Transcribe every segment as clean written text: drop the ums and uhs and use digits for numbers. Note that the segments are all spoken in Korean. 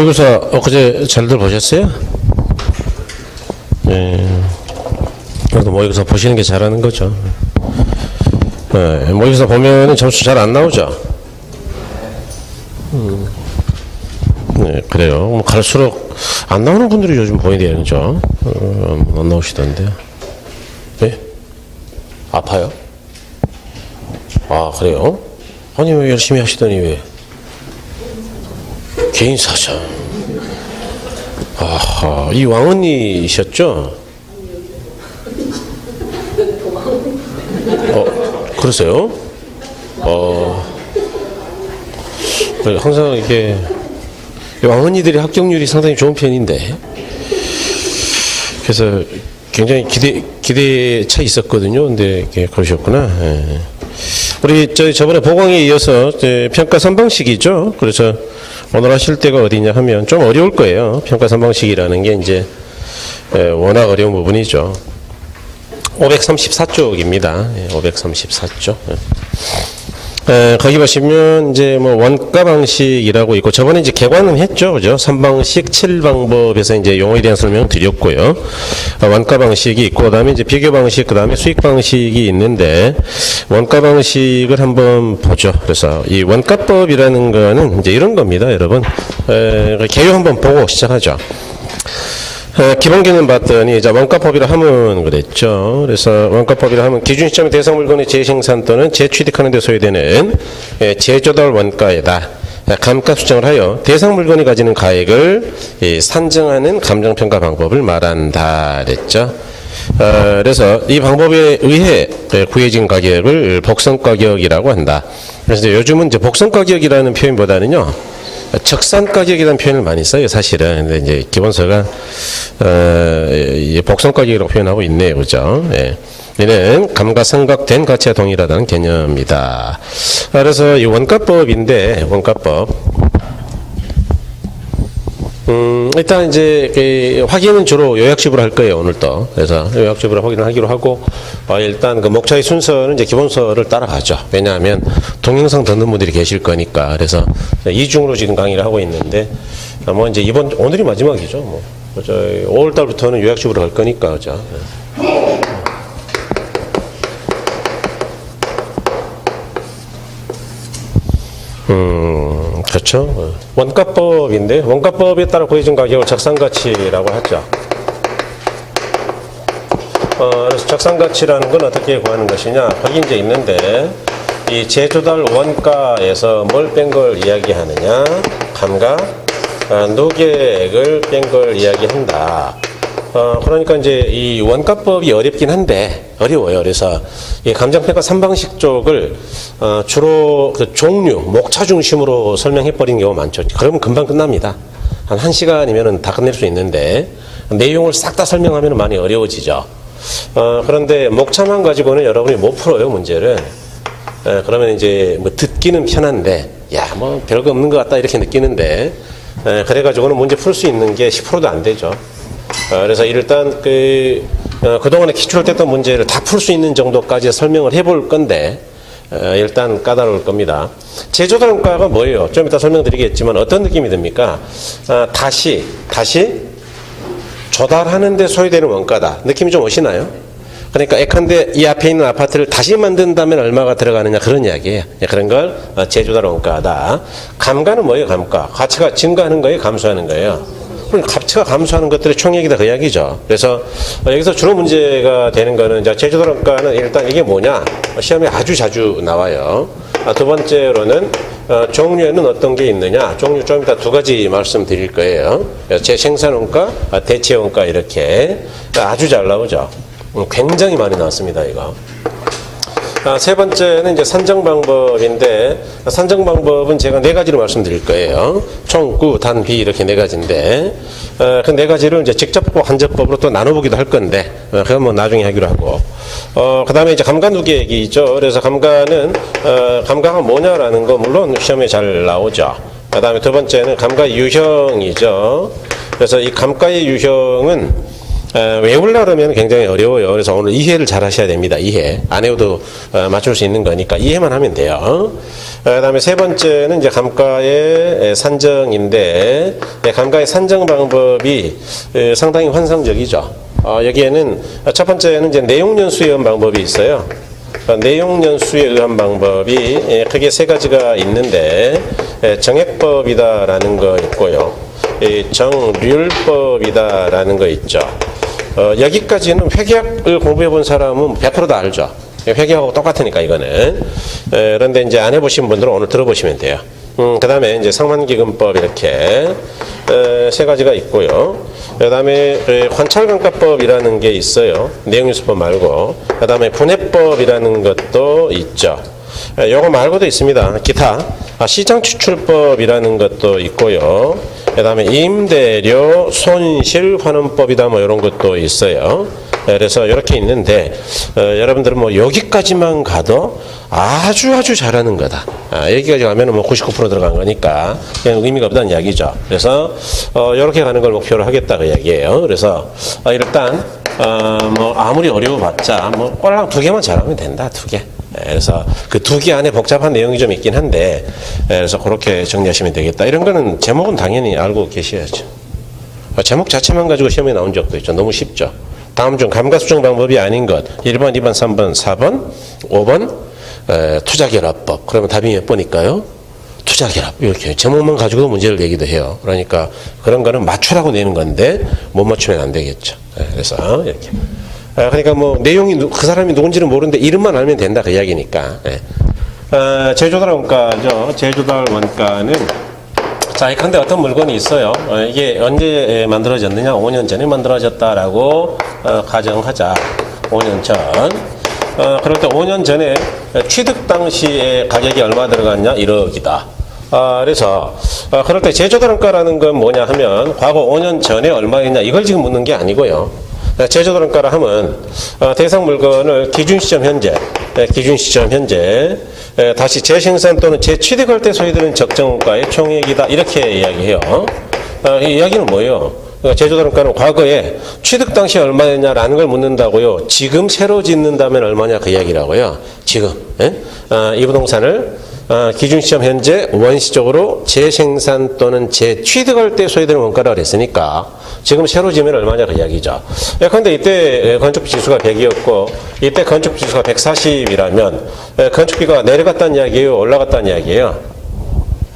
모의고사 엊그제 잘들 보셨어요? 예. 그래도 모의고사 보시는 게 잘하는 거죠. 예. 모의고사 보면은 점수 잘 안 나오죠? 네, 그래요. 뭐 갈수록 안 나오는 분들이 요즘 보이네요, 그죠? 안 나오시던데. 네? 아파요? 아, 그래요? 아니, 왜 열심히 하시더니 왜? 개인 사정. 아하, 이 왕언니셨죠? 그러세요? 항상 이게 왕언니들의 합격률이 상당히 좋은 편인데, 그래서 굉장히 기대차 있었거든요. 근데 그러셨구나. 예. 우리 저번에 보강에 이어서 평가 3방식이죠. 그래서 오늘 하실 때가 어디냐 하면 좀 어려울 거예요. 평가 3방식이라는 게 이제 워낙 어려운 부분이죠. 534쪽입니다. 534쪽. 거기 보시면 이제 뭐 원가 방식이라고 있고, 저번에 이제 개관은 했죠, 그죠? 3방식 7방법에서 이제 용어에 대한 설명 드렸고요. 원가 방식이 있고, 그다음에 이제 비교 방식, 그다음에 수익 방식이 있는데, 원가 방식을 한번 보죠. 그래서 이 원가법이라는 거는 이제 이런 겁니다, 여러분. 개요 한번 보고 시작하죠. 기본 개념 봤더니, 자, 원가법이라 하면 그랬죠. 그래서 원가법이라 하면 기준 시점의 대상 물건의 재생산 또는 재취득하는 데 소요되는 재조달 원가에다 감가 수정을 하여 대상 물건이 가지는 가액을 산정하는 감정평가 방법을 말한다. 그랬죠. 그래서 이 방법에 의해 구해진 가격을 복선가격이라고 한다. 그래서 요즘은 이제 복선가격이라는 표현보다는요, 적산가격이라는 표현을 많이 써요, 사실은. 근데 이제 기본서가 복선가격이라고 표현하고 있네요, 그죠? 예. 얘는 감가상각된 가치와 동일하다는 개념입니다. 그래서 이 원가법인데, 원가법. 일단 이제 확인은 주로 요약식으로 할 거예요, 오늘도. 그래서 요약식으로 확인을 하기로 하고, 일단 그 목차의 순서는 이제 기본서를 따라가죠. 왜냐하면 동영상 듣는 분들이 계실 거니까. 그래서 이중으로 지금 강의를 하고 있는데, 뭐 이제 오늘이 마지막이죠. 뭐 5월 달부터는 요약식으로 갈 거니까, 그죠. 그렇죠. 원가법인데, 원가법에 따라 구해진 가격을 적산가치라고 하죠. 그래서 적산가치라는 건 어떻게 구하는 것이냐, 거기 이제 있는데, 이 재조달 원가에서 뭘 뺀 걸 이야기하느냐, 감가, 노계액을 뺀 걸 이야기한다. 그러니까 이제 이 원가법이 어렵긴 한데, 어려워요. 그래서 이 감정평가 3방식 쪽을 주로 그 종류, 목차 중심으로 설명해버리는 경우가 많죠. 그러면 금방 끝납니다. 한 1시간이면 다 끝낼 수 있는데, 내용을 싹 다 설명하면 많이 어려워지죠. 그런데 목차만 가지고는 여러분이 못 풀어요, 문제를. 그러면 이제 뭐 듣기는 편한데, 야, 뭐 별거 없는 것 같다 이렇게 느끼는데, 그래가지고는 문제 풀 수 있는 게 10%도 안 되죠. 그래서 일단 그동안에 기출됐던 문제를 다 풀 수 있는 정도까지 설명을 해볼 건데, 일단 까다로울 겁니다. 재조달 원가가 뭐예요? 좀 이따 설명드리겠지만 어떤 느낌이 듭니까? 다시 조달하는 데 소요되는 원가다. 느낌이 좀 오시나요? 그러니까 예컨대 이 앞에 있는 아파트를 다시 만든다면 얼마가 들어가느냐, 그런 이야기예요. 그런 걸 재조달 원가다. 감가는 뭐예요? 감가. 가치가 증가하는 거예요? 감소하는 거예요? 가치가 감소하는 것들의 총액이다, 그 이야기죠. 그래서 여기서 주로 문제가 되는 거는, 재조달 원가는 일단 이게 뭐냐, 시험에 아주 자주 나와요. 두 번째로는 종류에는 어떤 게 있느냐, 종류 좀 이따 두 가지 말씀드릴 거예요. 재생산 원가, 대체 원가, 이렇게 아주 잘 나오죠. 굉장히 많이 나왔습니다, 이거. 세 번째는 이제 산정 방법인데, 산정 방법은 제가 4가지로 말씀드릴 거예요. 총, 구, 단, 비 이렇게 4가지인데, 그 4가지를 이제 직접법, 간접법으로 또 나눠보기도 할 건데, 그건 뭐 나중에 하기로 하고, 그 다음에 이제 감가 누계액이죠. 그래서 감가는, 감가가 뭐냐라는 거 물론 시험에 잘 나오죠. 그 다음에 두 번째는 감가 유형이죠. 그래서 이 감가의 유형은 외우려고 그러면 굉장히 어려워요. 그래서 오늘 이해를 잘 하셔야 됩니다. 이해. 안 외워도 맞출 수 있는 거니까 이해만 하면 돼요. 그다음에 세 번째는 이제 감가의 산정인데, 감가의 산정 방법이 상당히 환상적이죠. 여기에는 첫 번째는 이제 내용연수에 의한 방법이 있어요. 내용연수에 의한 방법이 크게 세 가지가 있는데, 정액법이다라는 거 있고요, 정률법이다라는 거 있죠. 여기까지는 회계학을 공부해 본 사람은 100% 다 알죠. 회계하고 똑같으니까 이거는. 그런데 이제 안 해보신 분들은 오늘 들어보시면 돼요. 그 다음에 이제 상환기금법 이렇게 세 가지가 있고요. 그 다음에 관찰감가법이라는 게 있어요. 내용연수법 말고. 그 다음에 분해법이라는 것도 있죠. 요거 말고도 있습니다. 기타 시장추출법이라는 것도 있고요. 그 다음에 임대료 손실환원법이다 뭐 이런 것도 있어요. 그래서 이렇게 있는데, 여러분들은 뭐 여기까지만 가도 아주 잘하는 거다. 여기까지 가면은 뭐 99% 들어간 거니까 그냥 의미가 없다는 이야기죠. 그래서 이렇게 가는 걸 목표로 하겠다 그 이야기예요. 그래서 일단 뭐 아무리 어려워봤자 뭐 꼴랑 2개만 잘하면 된다. 2개. 그래서 그 2개 안에 복잡한 내용이 좀 있긴 한데, 그래서 그렇게 정리하시면 되겠다. 이런 거는 제목은 당연히 알고 계셔야죠. 제목 자체만 가지고 시험에 나온 적도 있죠. 너무 쉽죠. 다음 중 감가수정 방법이 아닌 것 1번, 2번, 3번, 4번, 5번 투자결합법. 그러면 답이 몇 번일까요? 투자결합. 이렇게 제목만 가지고도 문제를 내기도 해요. 그러니까 그런 거는 맞추라고 내는 건데 못 맞추면 안 되겠죠. 그래서 이렇게. 그러니까 뭐 내용이 그 사람이 누군지는 모르는데 이름만 알면 된다 그 이야기니까. 제조달 원가죠. 제조달 원가는, 자, 근데 어떤 물건이 있어요. 이게 언제 만들어졌느냐? 5년 전에 만들어졌다라고 가정하자. 5년 전. 그럴 때 5년 전에 취득 당시에 가격이 얼마 들어갔냐? 1억이다. 그래서 그럴 때 제조달원가라는 건 뭐냐 하면 과거 5년 전에 얼마였냐 이걸 지금 묻는 게 아니고요. 제조달원가라 하면 대상 물건을 기준 시점 현재 다시 재생산 또는 재취득할 때 소요되는 적정가의 총액이다 이렇게 이야기해요. 이 이야기는 뭐예요? 제조달원가는 과거에 취득 당시 얼마였냐라는 걸 묻는다고요. 지금 새로 짓는다면 얼마냐 그 이야기라고요. 지금 이 부동산을 기준 시점 현재 원시적으로 재생산 또는 재취득할 때 소요되는 원가라고 그랬으니까 지금 새로 지으면 얼마냐 그 이야기죠. 그런데 이때 건축비 지수가 100이었고 이때 건축비 지수가 140이라면 건축비가 내려갔다는 이야기예요? 올라갔다는 이야기예요?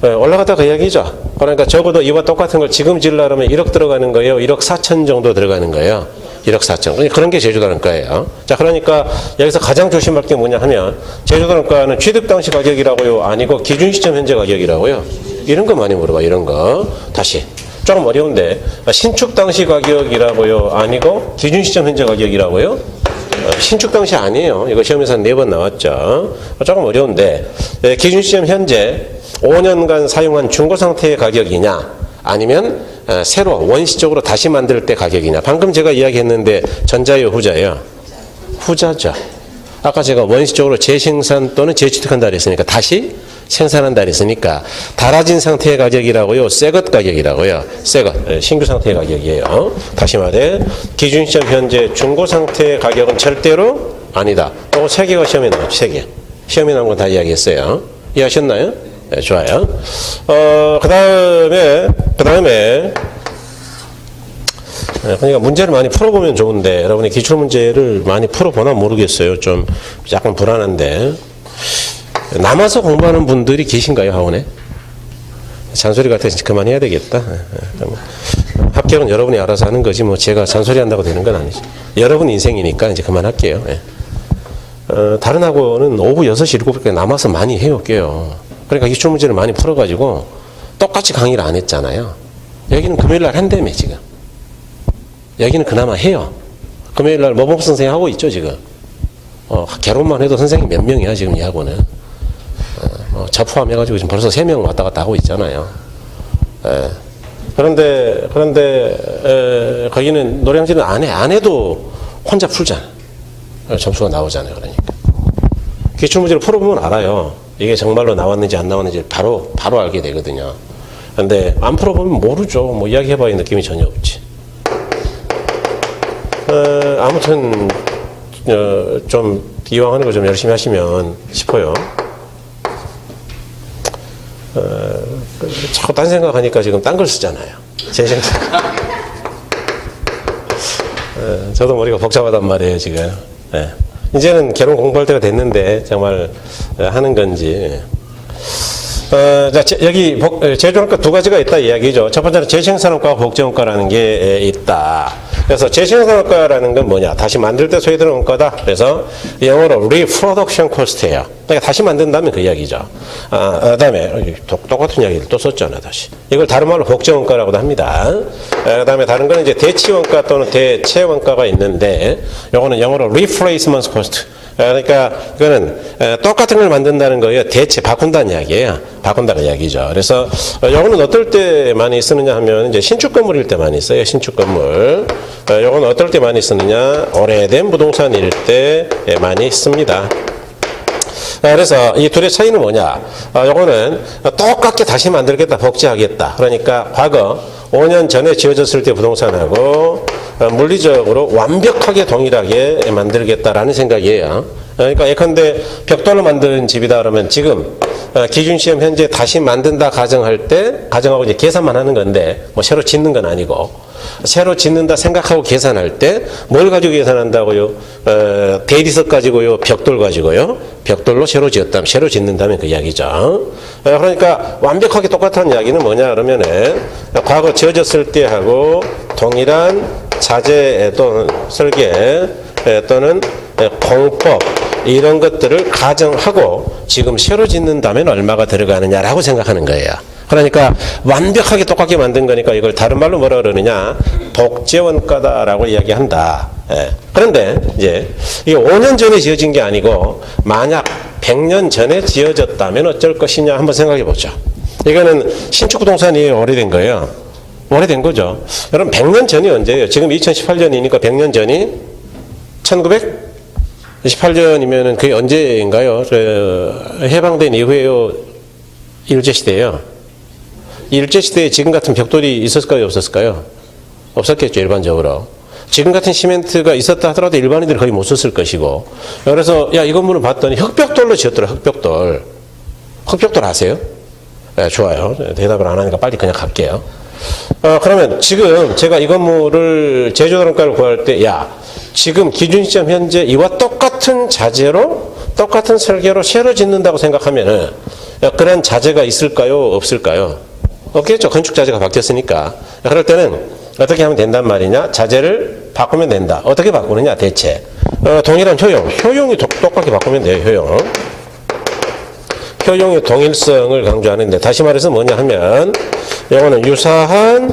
올라갔다 그 이야기죠. 그러니까 적어도 이와 똑같은 걸 지금 지으려면 1억 들어가는 거예요? 1억 4천 정도 들어가는 거예요? 1억 4천. 그런 게 제조달원가예요. 자, 그러니까 여기서 가장 조심할 게 뭐냐 하면 제조달원가는 취득 당시 가격이라고요? 아니고 기준 시점 현재 가격이라고요? 이런 거 많이 물어봐. 이런 거. 다시. 조금 어려운데 신축 당시 가격이라고요? 아니고 기준 시점 현재 가격이라고요? 신축 당시 아니에요. 이거 시험에서 4번 나왔죠. 조금 어려운데 기준 시점 현재 5년간 사용한 중고 상태의 가격이냐 아니면 새로 원시적으로 다시 만들 때 가격이냐. 방금 제가 이야기했는데 전자예요, 후자예요? 후자죠. 아까 제가 원시적으로 재생산 또는 재취득한다 그랬으니까 다시 생산한다 그랬으니까 달아진 상태의 가격이라고요? 새것 가격이라고요? 새것, 신규 상태의 가격이에요. 다시 말해 기준 시점 현재 중고 상태의 가격은 절대로 아니다. 또 3개가 시험에 나왔죠. 3개. 시험에 나온 건 다 이야기했어요. 이해하셨나요? 네, 좋아요. 그 다음에 그러니까 문제를 많이 풀어보면 좋은데 여러분이 기출문제를 많이 풀어보나 모르겠어요. 좀 약간 불안한데 남아서 공부하는 분들이 계신가요, 학원에? 잔소리 같아서 그만해야 되겠다. 합격은 여러분이 알아서 하는 거지 뭐 제가 잔소리 한다고 되는 건 아니죠. 여러분 인생이니까 이제 그만할게요. 다른 학원은 오후 6시, 7시까지 남아서 많이 해요, 깨요. 그러니까 기출문제를 많이 풀어가지고 똑같이 강의를 안 했잖아요. 여기는 금요일날 한다며 지금. 여기는 그나마 해요. 금요일날 모범 선생님 하고 있죠 지금. 개론만 해도 선생님 몇 명이야 지금 이 학원은. 저 포함해가지고 지금 벌써 3명 왔다 갔다 하고 있잖아요. 그런데 거기는 노량진은 안 해도 혼자 풀잖아. 점수가 나오잖아요. 그러니까 기출문제를 풀어보면 알아요. 이게 정말로 나왔는지 안 나왔는지 바로 알게 되거든요. 근데 안 풀어보면 모르죠. 뭐 이야기해봐야 느낌이 전혀 없지. 아무튼 좀 이왕 하는 거 좀 열심히 하시면 싶어요. 자꾸 딴 생각하니까 지금 딴 걸 쓰잖아요. 제 생각. 저도 머리가 복잡하단 말이에요 지금. 이제는 결혼 공부할 때가 됐는데 정말 하는 건지. 자, 여기 제조원가 두 가지가 있다 이야기죠. 첫 번째는 재생산업과와 복제원가라는 게 있다. 그래서 재생산업과라는 건 뭐냐? 다시 만들 때 소요되는 원가다. 그래서 영어로 reproduction cost예요. 그러니까 다시 만든다면 그 이야기죠. 그다음에 똑같은 이야기를 또 썼잖아 다시. 이걸 다른 말로 복제원가라고도 합니다. 그다음에 다른 거는 이제 대치원가 또는 대체원가가 있는데, 요거는 영어로 replacement cost. 그러니까 이거는 똑같은 걸 만든다는 거예요. 대체 바꾼다는 이야기예요. 바꾼다는 이야기죠. 그래서 요거는 어떨 때 많이 쓰느냐 하면 이제 신축 건물일 때 많이 써요. 신축 건물. 요거는 어떨 때 많이 쓰느냐? 오래된 부동산일 때 많이 씁니다. 그래서 이 둘의 차이는 뭐냐? 요거는 똑같게 다시 만들겠다, 복제하겠다. 그러니까 과거 5년 전에 지어졌을 때 부동산하고 물리적으로 완벽하게 동일하게 만들겠다라는 생각이에요. 그러니까 예컨대 벽돌로 만든 집이다 그러면 지금 기준시험 현재 다시 만든다 가정할 때 가정하고 이제 계산만 하는 건데 뭐 새로 짓는 건 아니고, 새로 짓는다 생각하고 계산할 때 뭘 가지고 계산한다고요? 대리석 가지고요, 벽돌 가지고요. 벽돌로 새로 지었다면, 새로 짓는다면 그 이야기죠. 그러니까 완벽하게 똑같은 이야기는 뭐냐 그러면은 과거 지어졌을 때 하고 동일한 자재 또는 설계 또는 공법 이런 것들을 가정하고 지금 새로 짓는다면 얼마가 들어가느냐라고 생각하는 거예요. 그러니까 완벽하게 똑같게 만든 거니까 이걸 다른 말로 뭐라 그러느냐? 복제원가다라고 이야기한다. 그런데 이제 이게 5년 전에 지어진 게 아니고 만약 100년 전에 지어졌다면 어쩔 것이냐 한번 생각해 보죠. 이거는 신축 부동산이 오래된 거예요. 오래된 거죠. 여러분 100년 전이 언제예요? 지금 2018년이니까 100년 전이 1928년이면은 그게 언제인가요? 해방된 이후에요. 일제시대예요. 일제시대에 지금 같은 벽돌이 있었을까요? 없었을까요? 없었겠죠. 일반적으로. 지금 같은 시멘트가 있었다 하더라도 일반인들이 거의 못 썼을 것이고. 그래서 야, 이 건물을 봤더니 흑벽돌로 지었더라. 흑벽돌. 흑벽돌 아세요? 네, 좋아요. 대답을 안 하니까 빨리 그냥 갈게요. 그러면 지금 제가 이 건물을 제조단가를 구할 때, 야, 지금 기준 시점 현재 이와 똑같은 자재로 똑같은 설계로 새로 짓는다고 생각하면은 그런 자재가 있을까요? 없을까요? 없겠죠. 건축 자재가 바뀌었으니까. 그럴 때는 어떻게 하면 된단 말이냐? 자재를 바꾸면 된다. 어떻게 바꾸느냐? 대체. 동일한 효용이 똑같게 바꾸면 돼요. 효용의 동일성을 강조하는데, 다시 말해서 뭐냐 하면 이거는 유사한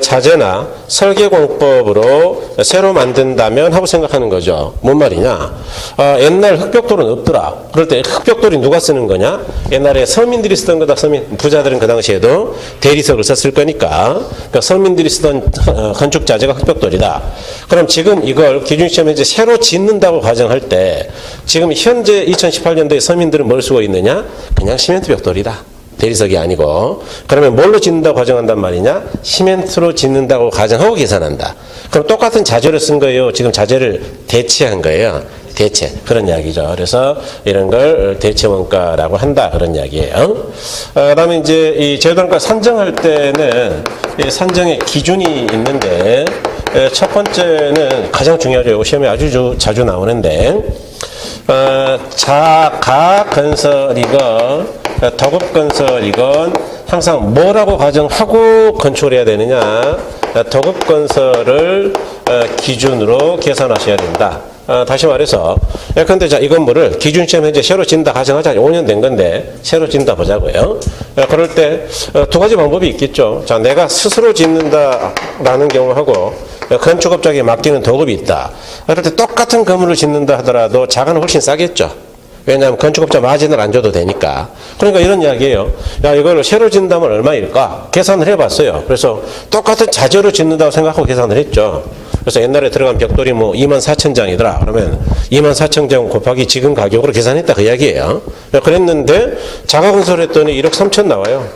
자재나 설계 공법으로 새로 만든다면 하고 생각하는 거죠. 뭔 말이냐? 옛날 흑벽돌은 없더라. 그럴 때 흑벽돌이 누가 쓰는 거냐? 옛날에 서민들이 쓰던 거다. 부자들은 그 당시에도 대리석을 썼을 거니까. 그러니까 서민들이 쓰던 건축 자재가 흑벽돌이다. 그럼 지금 이걸 기준시험 현재 새로 짓는다고 가정할 때 지금 현재 2018년도에 서민들은 뭘 쓰고 있느냐? 그냥 시멘트 벽돌이다. 대리석이 아니고. 그러면 뭘로 짓는다고 가정한단 말이냐? 시멘트로 짓는다고 가정하고 계산한다. 그럼 똑같은 자재를 쓴 거예요. 지금 자재를 대체한 거예요. 대체. 그런 이야기죠. 그래서 이런 걸 대체원가라고 한다. 그런 이야기예요. 그 다음에 이제 이 제조단가 산정할 때는 이 산정의 기준이 있는데, 첫 번째는 가장 중요하죠. 시험에 아주 자주 나오는데, 자가 건설이건 도급 건설이건 항상 뭐라고 가정하고 건축을 해야 되느냐? 도급 건설을 기준으로 계산하셔야 된다. 다시 말해서 예컨대 자, 이 건물을 기준시험 현재 새로 짓는다 가정하자. 5년 된 건데 새로 짓는다 보자고요. 그럴 때 두 가지 방법이 있겠죠. 자, 내가 스스로 짓는다라는 경우하고 건축업자에게 맡기는 도급이 있다. 그럴 때 똑같은 건물을 짓는다 하더라도 자가는 훨씬 싸겠죠. 왜냐하면 건축업자 마진을 안 줘도 되니까. 그러니까 이런 이야기예요. 야, 이걸 새로 짓는다면 얼마일까? 계산을 해봤어요. 그래서 똑같은 자재로 짓는다고 생각하고 계산을 했죠. 그래서 옛날에 들어간 벽돌이 뭐 24,000장이더라. 그러면 24,000장 곱하기 지금 가격으로 계산했다 그 이야기예요. 그랬는데 자가건설했더니 1억 3천 나와요.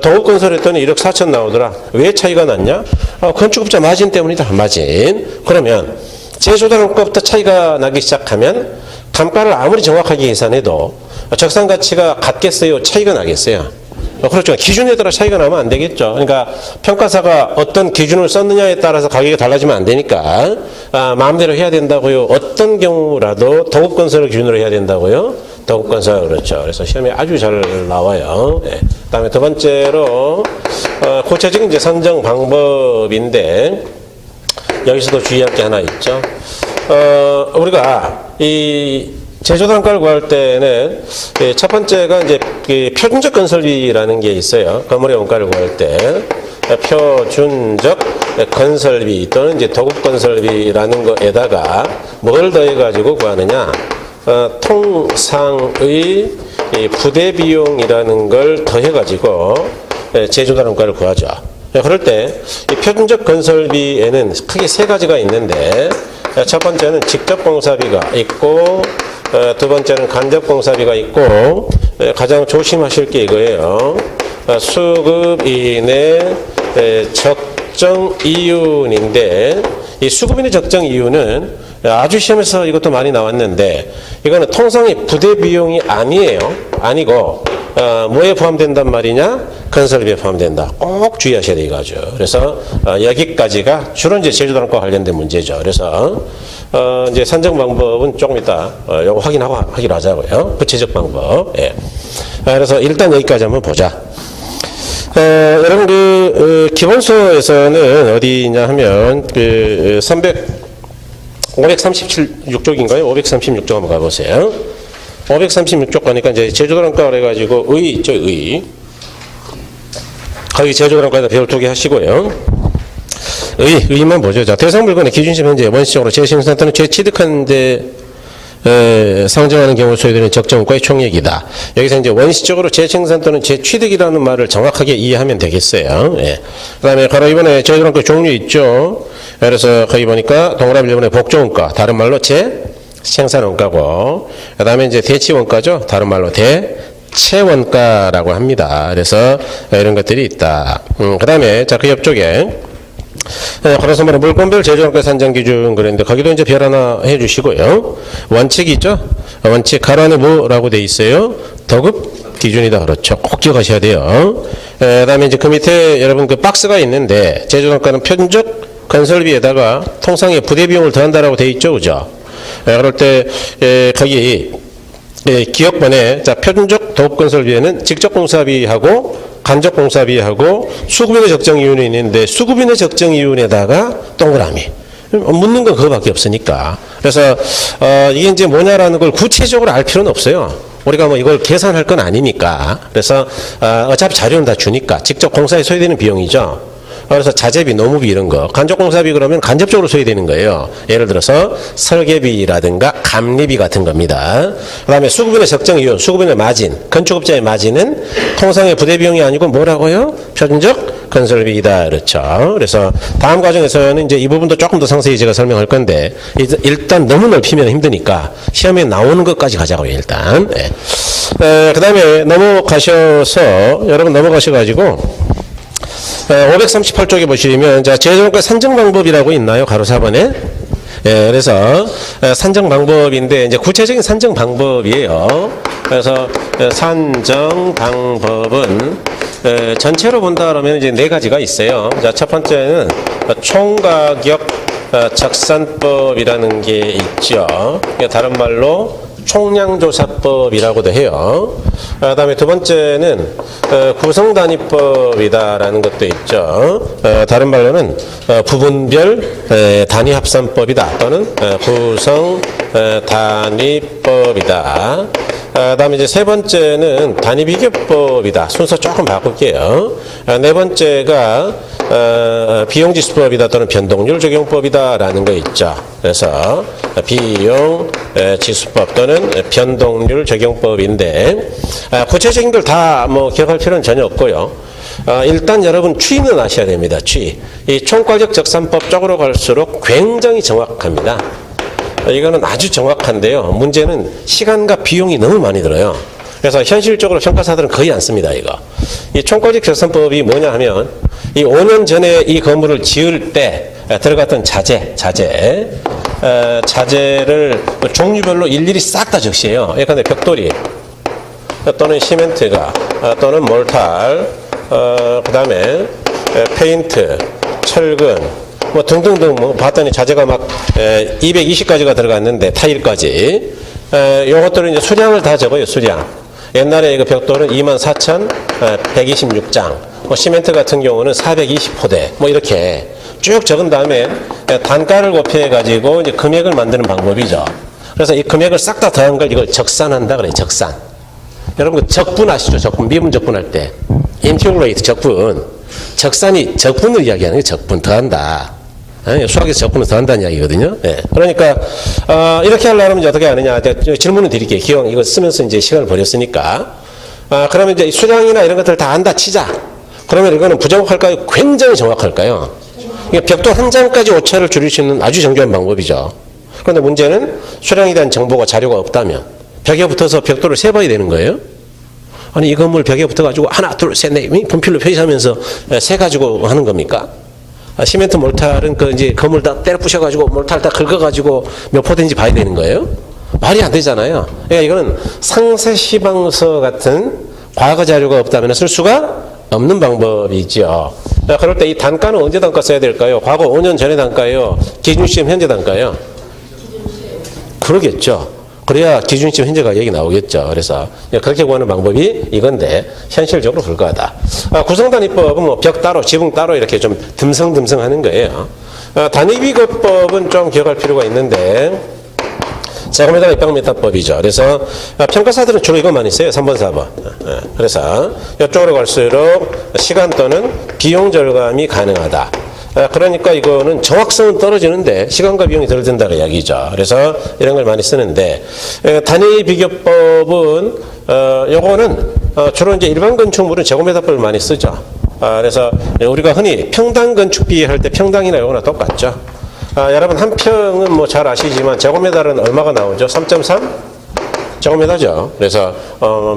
동업건설 했더니 1억 4천 나오더라. 왜 차이가 났냐? 건축업자 마진 때문이다. 마진. 그러면 제조단가부터 차이가 나기 시작하면 단가를 아무리 정확하게 계산해도 적산가치가 같겠어요? 차이가 나겠어요? 그렇죠. 기준에 따라 차이가 나면 안 되겠죠. 그러니까 평가사가 어떤 기준을 썼느냐에 따라서 가격이 달라지면 안 되니까 마음대로 해야 된다고요. 어떤 경우라도 동업건설을 기준으로 해야 된다고요. 동업건설 그렇죠. 그래서 시험에 아주 잘 나와요. 네. 그다음에 두 번째로 구체적인 이제 산정 방법인데 여기서도 주의할 게 하나 있죠. 우리가 이 제조 단가를 구할 때는 첫 번째가 이제 표준적 건설비라는 게 있어요. 건물의 원가를 구할 때 표준적 건설비 또는 이제 도급 건설비라는 거에다가 뭘 더해 가지고 구하느냐? 통상의 부대 비용이라는 걸 더해 가지고 제조 단가를 구하죠. 그럴 때 이 표준적 건설비에는 크게 세 가지가 있는데 첫 번째는 직접 공사비가 있고 두 번째는 간접 공사비가 있고 가장 조심하실 게 이거예요. 수급인의 적정 이윤인데 이 수급인의 적정 이윤은 아주 시험에서 이것도 많이 나왔는데 이거는 통상의 부대 비용이 아니에요. 아니고 뭐에 포함된단 말이냐? 건설비에 포함된다. 꼭 주의하셔야 돼 이거죠. 그래서 여기까지가 주로 이제 제조단과 관련된 문제죠. 그래서 이제 산정 방법은 조금 이따 요거 확인하기로 하자고요. 구체적 방법. 예. 그래서 일단 여기까지 한번 보자. 여러분 기본서에서는 어디냐 하면 536쪽인가요? 536쪽 한번 가보세요. 536쪽 가니까 이제 제조단가 그래가지고 의 거기 제조단가에다 배울 두개 하시고요. 의만 보죠. 자, 대상물건의 기준시 현재 원시적으로 재생산 또는 재취득한 데 상정하는 경우 소요되는 적정가의 총액이다. 여기서 이제 원시적으로 재생산 또는 재취득이라는 말을 정확하게 이해하면 되겠어요. 예. 그 다음에 바로 이번에 제조단가 종류 있죠. 그래서 거기 보니까 동그라미 1번에 복조원가, 다른 말로 생산원가고, 그 다음에 이제 대치원가죠. 다른 말로 대체원가라고 합니다. 그래서 이런 것들이 있다. 그 다음에 자, 그 옆쪽에 거래선물의 물건별 제조단가 산정 기준 그랬는데 거기도 이제 별 하나 해주시고요. 원칙이 있죠. 원칙 가로 안에 뭐라고 돼 있어요? 도급 기준이다. 그렇죠. 꼭 기억하셔야 돼요. 그 다음에 이제 그 밑에 여러분 그 박스가 있는데 제조단가는 표준적 건설비에다가 통상의 부대 비용을 더한다라고 돼 있죠. 그죠? 그럴 때 거기 기억번에 자, 표준적 도급건설비에는 직접 공사비하고 간접 공사비하고 수급인의 적정 이윤이 있는데 수급인의 적정 이윤에다가 동그라미 묻는 건 그거밖에 없으니까. 그래서 이게 이제 뭐냐라는 걸 구체적으로 알 필요는 없어요. 우리가 뭐 이걸 계산할 건 아니니까. 그래서 어차피 자료는 다 주니까 직접 공사에 소요되는 비용이죠. 그래서 자재비, 노무비 이런 거. 간접공사비 그러면 간접적으로 소요되는 거예요. 예를 들어서 설계비라든가 감리비 같은 겁니다. 그 다음에 수급인의 적정 이윤, 수급인의 마진, 건축업자의 마진은 통상의 부대 비용이 아니고 뭐라고요? 표준적 건설비이다. 그렇죠. 그래서 다음 과정에서는 이제 이 부분도 조금 더 상세히 제가 설명할 건데 일단 너무 넓히면 힘드니까 시험에 나오는 것까지 가자고요. 일단. 네. 그 다음에 넘어가셔서 여러분 넘어가셔가지고 538쪽에 보시면 자, 제조단가 산정 방법이라고 있나요? 가로 4번에. 예, 그래서 산정 방법인데 이제 구체적인 산정 방법이에요. 그래서 산정 방법은 전체로 본다 그러면 이제 네 가지가 있어요. 자, 첫 번째는 총가격 적산법이라는 게 있죠. 다른 말로 총량조사법이라고도 해요. 그 다음에 두 번째는 구성단위법이다라는 것도 있죠. 다른 말로는 부분별 단위합산법이다 또는 구성단위법이다. 그 다음에 이제 세 번째는 단위비교법이다. 순서 조금 바꿀게요. 네 번째가 비용지수법이다 또는 변동률 적용법이다라는 거 있죠. 그래서 비용 지수법 또는 변동률 적용법인데 구체적인 걸 다 뭐 기억할 필요는 전혀 없고요. 일단 여러분 추이는 아셔야 됩니다. 추이. 이 총가격 적산법 쪽으로 갈수록 굉장히 정확합니다. 이거는 아주 정확한데요. 문제는 시간과 비용이 너무 많이 들어요. 그래서 현실적으로 평가사들은 거의 안 씁니다, 이거. 이 총괄적 결산법이 뭐냐 하면, 이 5년 전에 이 건물을 지을 때 들어갔던 자재를 종류별로 일일이 싹 다 적시해요. 예컨대 벽돌이, 또는 시멘트가, 또는 몰탈, 그 다음에 페인트, 철근, 뭐 등등등 뭐 봤더니 자재가 막 220가지가 들어갔는데 타일까지 요것들은 이제 수량을 다 적어요. 수량. 옛날에 이거 벽돌은 24,126장, 뭐 시멘트 같은 경우는 420포대, 뭐 이렇게 쭉 적은 다음에 단가를 곱해 가지고 이제 금액을 만드는 방법이죠. 그래서 이 금액을 싹 다 더한 걸 이걸 적산한다 그래요. 적산. 여러분 그 적분 아시죠? 적분, 미분 적분할 때 인티그레이트 적분. 적산이 적분을 이야기하는 게 적분 더한다. 수학에서 적분을 더한다는 이야기거든요. 네. 그러니까 이렇게 하려면 이제 어떻게 하느냐. 질문을 드릴게요. 기왕 이거 쓰면서 이제 시간을 버렸으니까. 그러면 이제 수량이나 이런 것들 다 안다 치자. 그러면 이거는 부정확할까요? 굉장히 정확할까요? 그러니까 벽돌 한 장까지 오차를 줄일 수 있는 아주 정교한 방법이죠. 그런데 문제는 수량에 대한 정보가 자료가 없다면 벽에 붙어서 벽돌을 세봐야 되는 거예요. 아니 이 건물 벽에 붙어가지고 하나 둘 셋 넷 분필로 표시하면서 세 가지고 하는 겁니까? 시멘트 몰탈은 그 이제 건물 다 때려 부셔가지고 몰탈 다 긁어가지고 몇 포대인지 봐야 되는 거예요? 말이 안 되잖아요. 그러니까 이거는 상세시방서 같은 과거 자료가 없다면 쓸 수가 없는 방법이죠. 그럴 때 이 단가는 언제 단가 써야 될까요? 과거 5년 전의 단가예요? 기준시험 현재 단가예요? 그러겠죠. 그래야 기준시험 현재 가격이 나오겠죠. 그래서 그렇게 구하는 방법이 이건데 현실적으로 불가하다. 구성단위법은 뭐 벽 따로 지붕 따로 이렇게 좀 듬성듬성 하는 거예요. 단위비교법은 좀 기억할 필요가 있는데 제곱미터 입방미터법이죠. 그래서 평가사들은 주로 이거 많이 써요. 3번 4번. 그래서 이쪽으로 갈수록 시간 또는 비용 절감이 가능하다. 그러니까 이거는 정확성은 떨어지는데 시간과 비용이 덜 든다는 이야기죠. 그래서 이런 걸 많이 쓰는데 단위 비교법은 요거는 주로 이제 일반 건축물은 제곱미터법을 많이 쓰죠. 그래서 우리가 흔히 평당 건축비 할 때 평당이나 요거나 똑같죠. 여러분 한 평은 뭐 잘 아시지만 제곱미터는 얼마가 나오죠? 3.3? 제곱미터죠. 그래서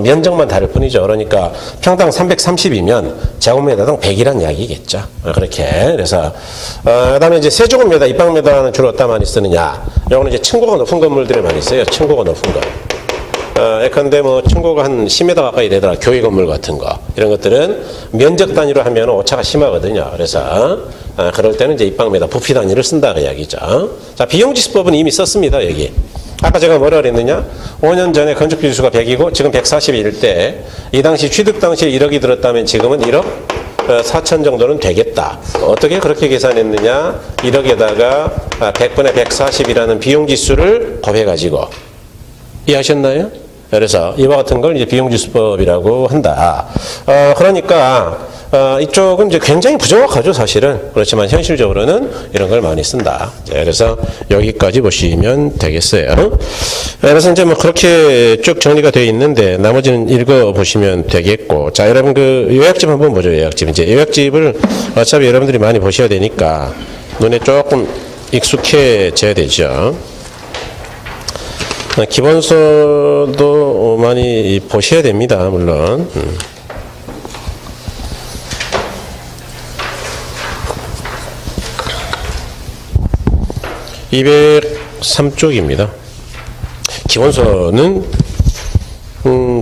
면적만 다를 뿐이죠. 그러니까 평당 330이면 제곱미터당 100이란 이야기겠죠. 그렇게. 그래서 그다음에 이제 세제곱미터, 입방미터는 주로 어디다 많이 쓰느냐? 요거는 이제 층고가 높은 건물들을 많이 써요. 층고가 높은 거. 예컨대 뭐 층고가 한 10m 가까이 되더라. 교회 건물 같은 거. 이런 것들은 면적 단위로 하면 오차가 심하거든요. 그래서 그럴 때는 이제 입방미터, 부피 단위를 쓴다 그 이야기죠. 자, 비용지수법은 이미 썼습니다. 여기. 아까 제가 뭐라 그랬느냐? 5년 전에 건축비 지수가 100이고 지금 140일 때 이 당시 취득 당시에 1억이 들었다면 지금은 1억 4천 정도는 되겠다. 어떻게 그렇게 계산했느냐? 1억에다가 100분의 140이라는 비용지수를 곱해가지고 이해하셨나요? 그래서 이와 같은 걸 이제 비용지수법이라고 한다. 그러니까 이쪽은 이제 굉장히 부정확하죠, 사실은. 그렇지만 현실적으로는 이런 걸 많이 쓴다. 그래서 여기까지 보시면 되겠어요. 그래서 이제 뭐 그렇게 쭉 정리가 되어 있는데 나머지는 읽어 보시면 되겠고. 자, 여러분 그 요약집 한번 보죠, 요약집. 이제 요약집을 어차피 여러분들이 많이 보셔야 되니까 눈에 조금 익숙해져야 되죠. 기본서도 많이 보셔야 됩니다, 물론. 203쪽입니다. 기본서는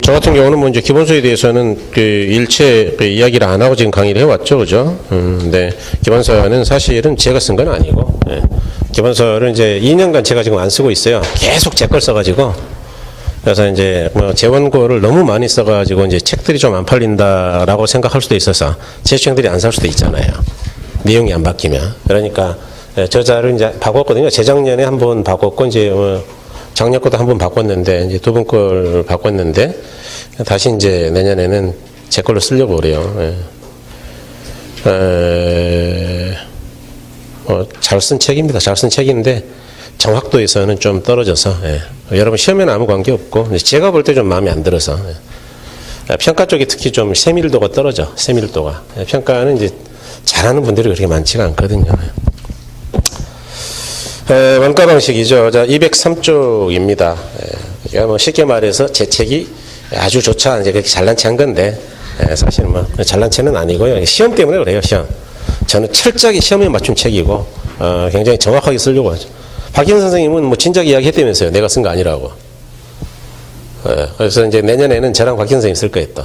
저 같은 경우는 뭐 이제 기본서에 대해서는 그 일체 그 이야기를 안 하고 지금 강의를 해왔죠, 그죠? 근데 기본서는 사실은 제가 쓴 건 아니고, 예. 기본서를 이제 2년간 제가 지금 안 쓰고 있어요. 계속 제 걸 써가지고. 그래서 이제 뭐 제 원고를 너무 많이 써가지고 이제 책들이 좀 안 팔린다라고 생각할 수도 있어서 재수생들이 안 살 수도 있잖아요. 내용이 안 바뀌면. 그러니까 저자를 이제 바꿨거든요. 재작년에 한번 바꿨고 이제 작년 것도 한번 바꿨는데 이제 두 번 걸 바꿨는데 다시 이제 내년에는 제 걸로 쓰려고 그래요. 잘 쓴 책입니다. 잘 쓴 책인데 정확도에서는 좀 떨어져서 여러분 시험에는 아무 관계 없고 제가 볼 때 좀 마음에 안 들어서 평가 쪽이 특히 좀 세밀도가 떨어져. 세밀도가 평가는 이제 잘하는 분들이 그렇게 많지가 않거든요. 원가 방식이죠. 자, 203쪽입니다. 뭐 쉽게 말해서 제 책이 아주 조차 이제 그렇게 잘난 체한 건데, 사실 뭐 잘난 체는 아니고요. 시험 때문에 그래요, 시험. 저는 철저하게 시험에 맞춘 책이고, 굉장히 정확하게 쓰려고 하죠. 박희영 선생님은 뭐 진작 이야기 했다면서요. 내가 쓴 거 아니라고. 그래서 이제 내년에는 저랑 박희영 선생님 쓸 거예요, 또.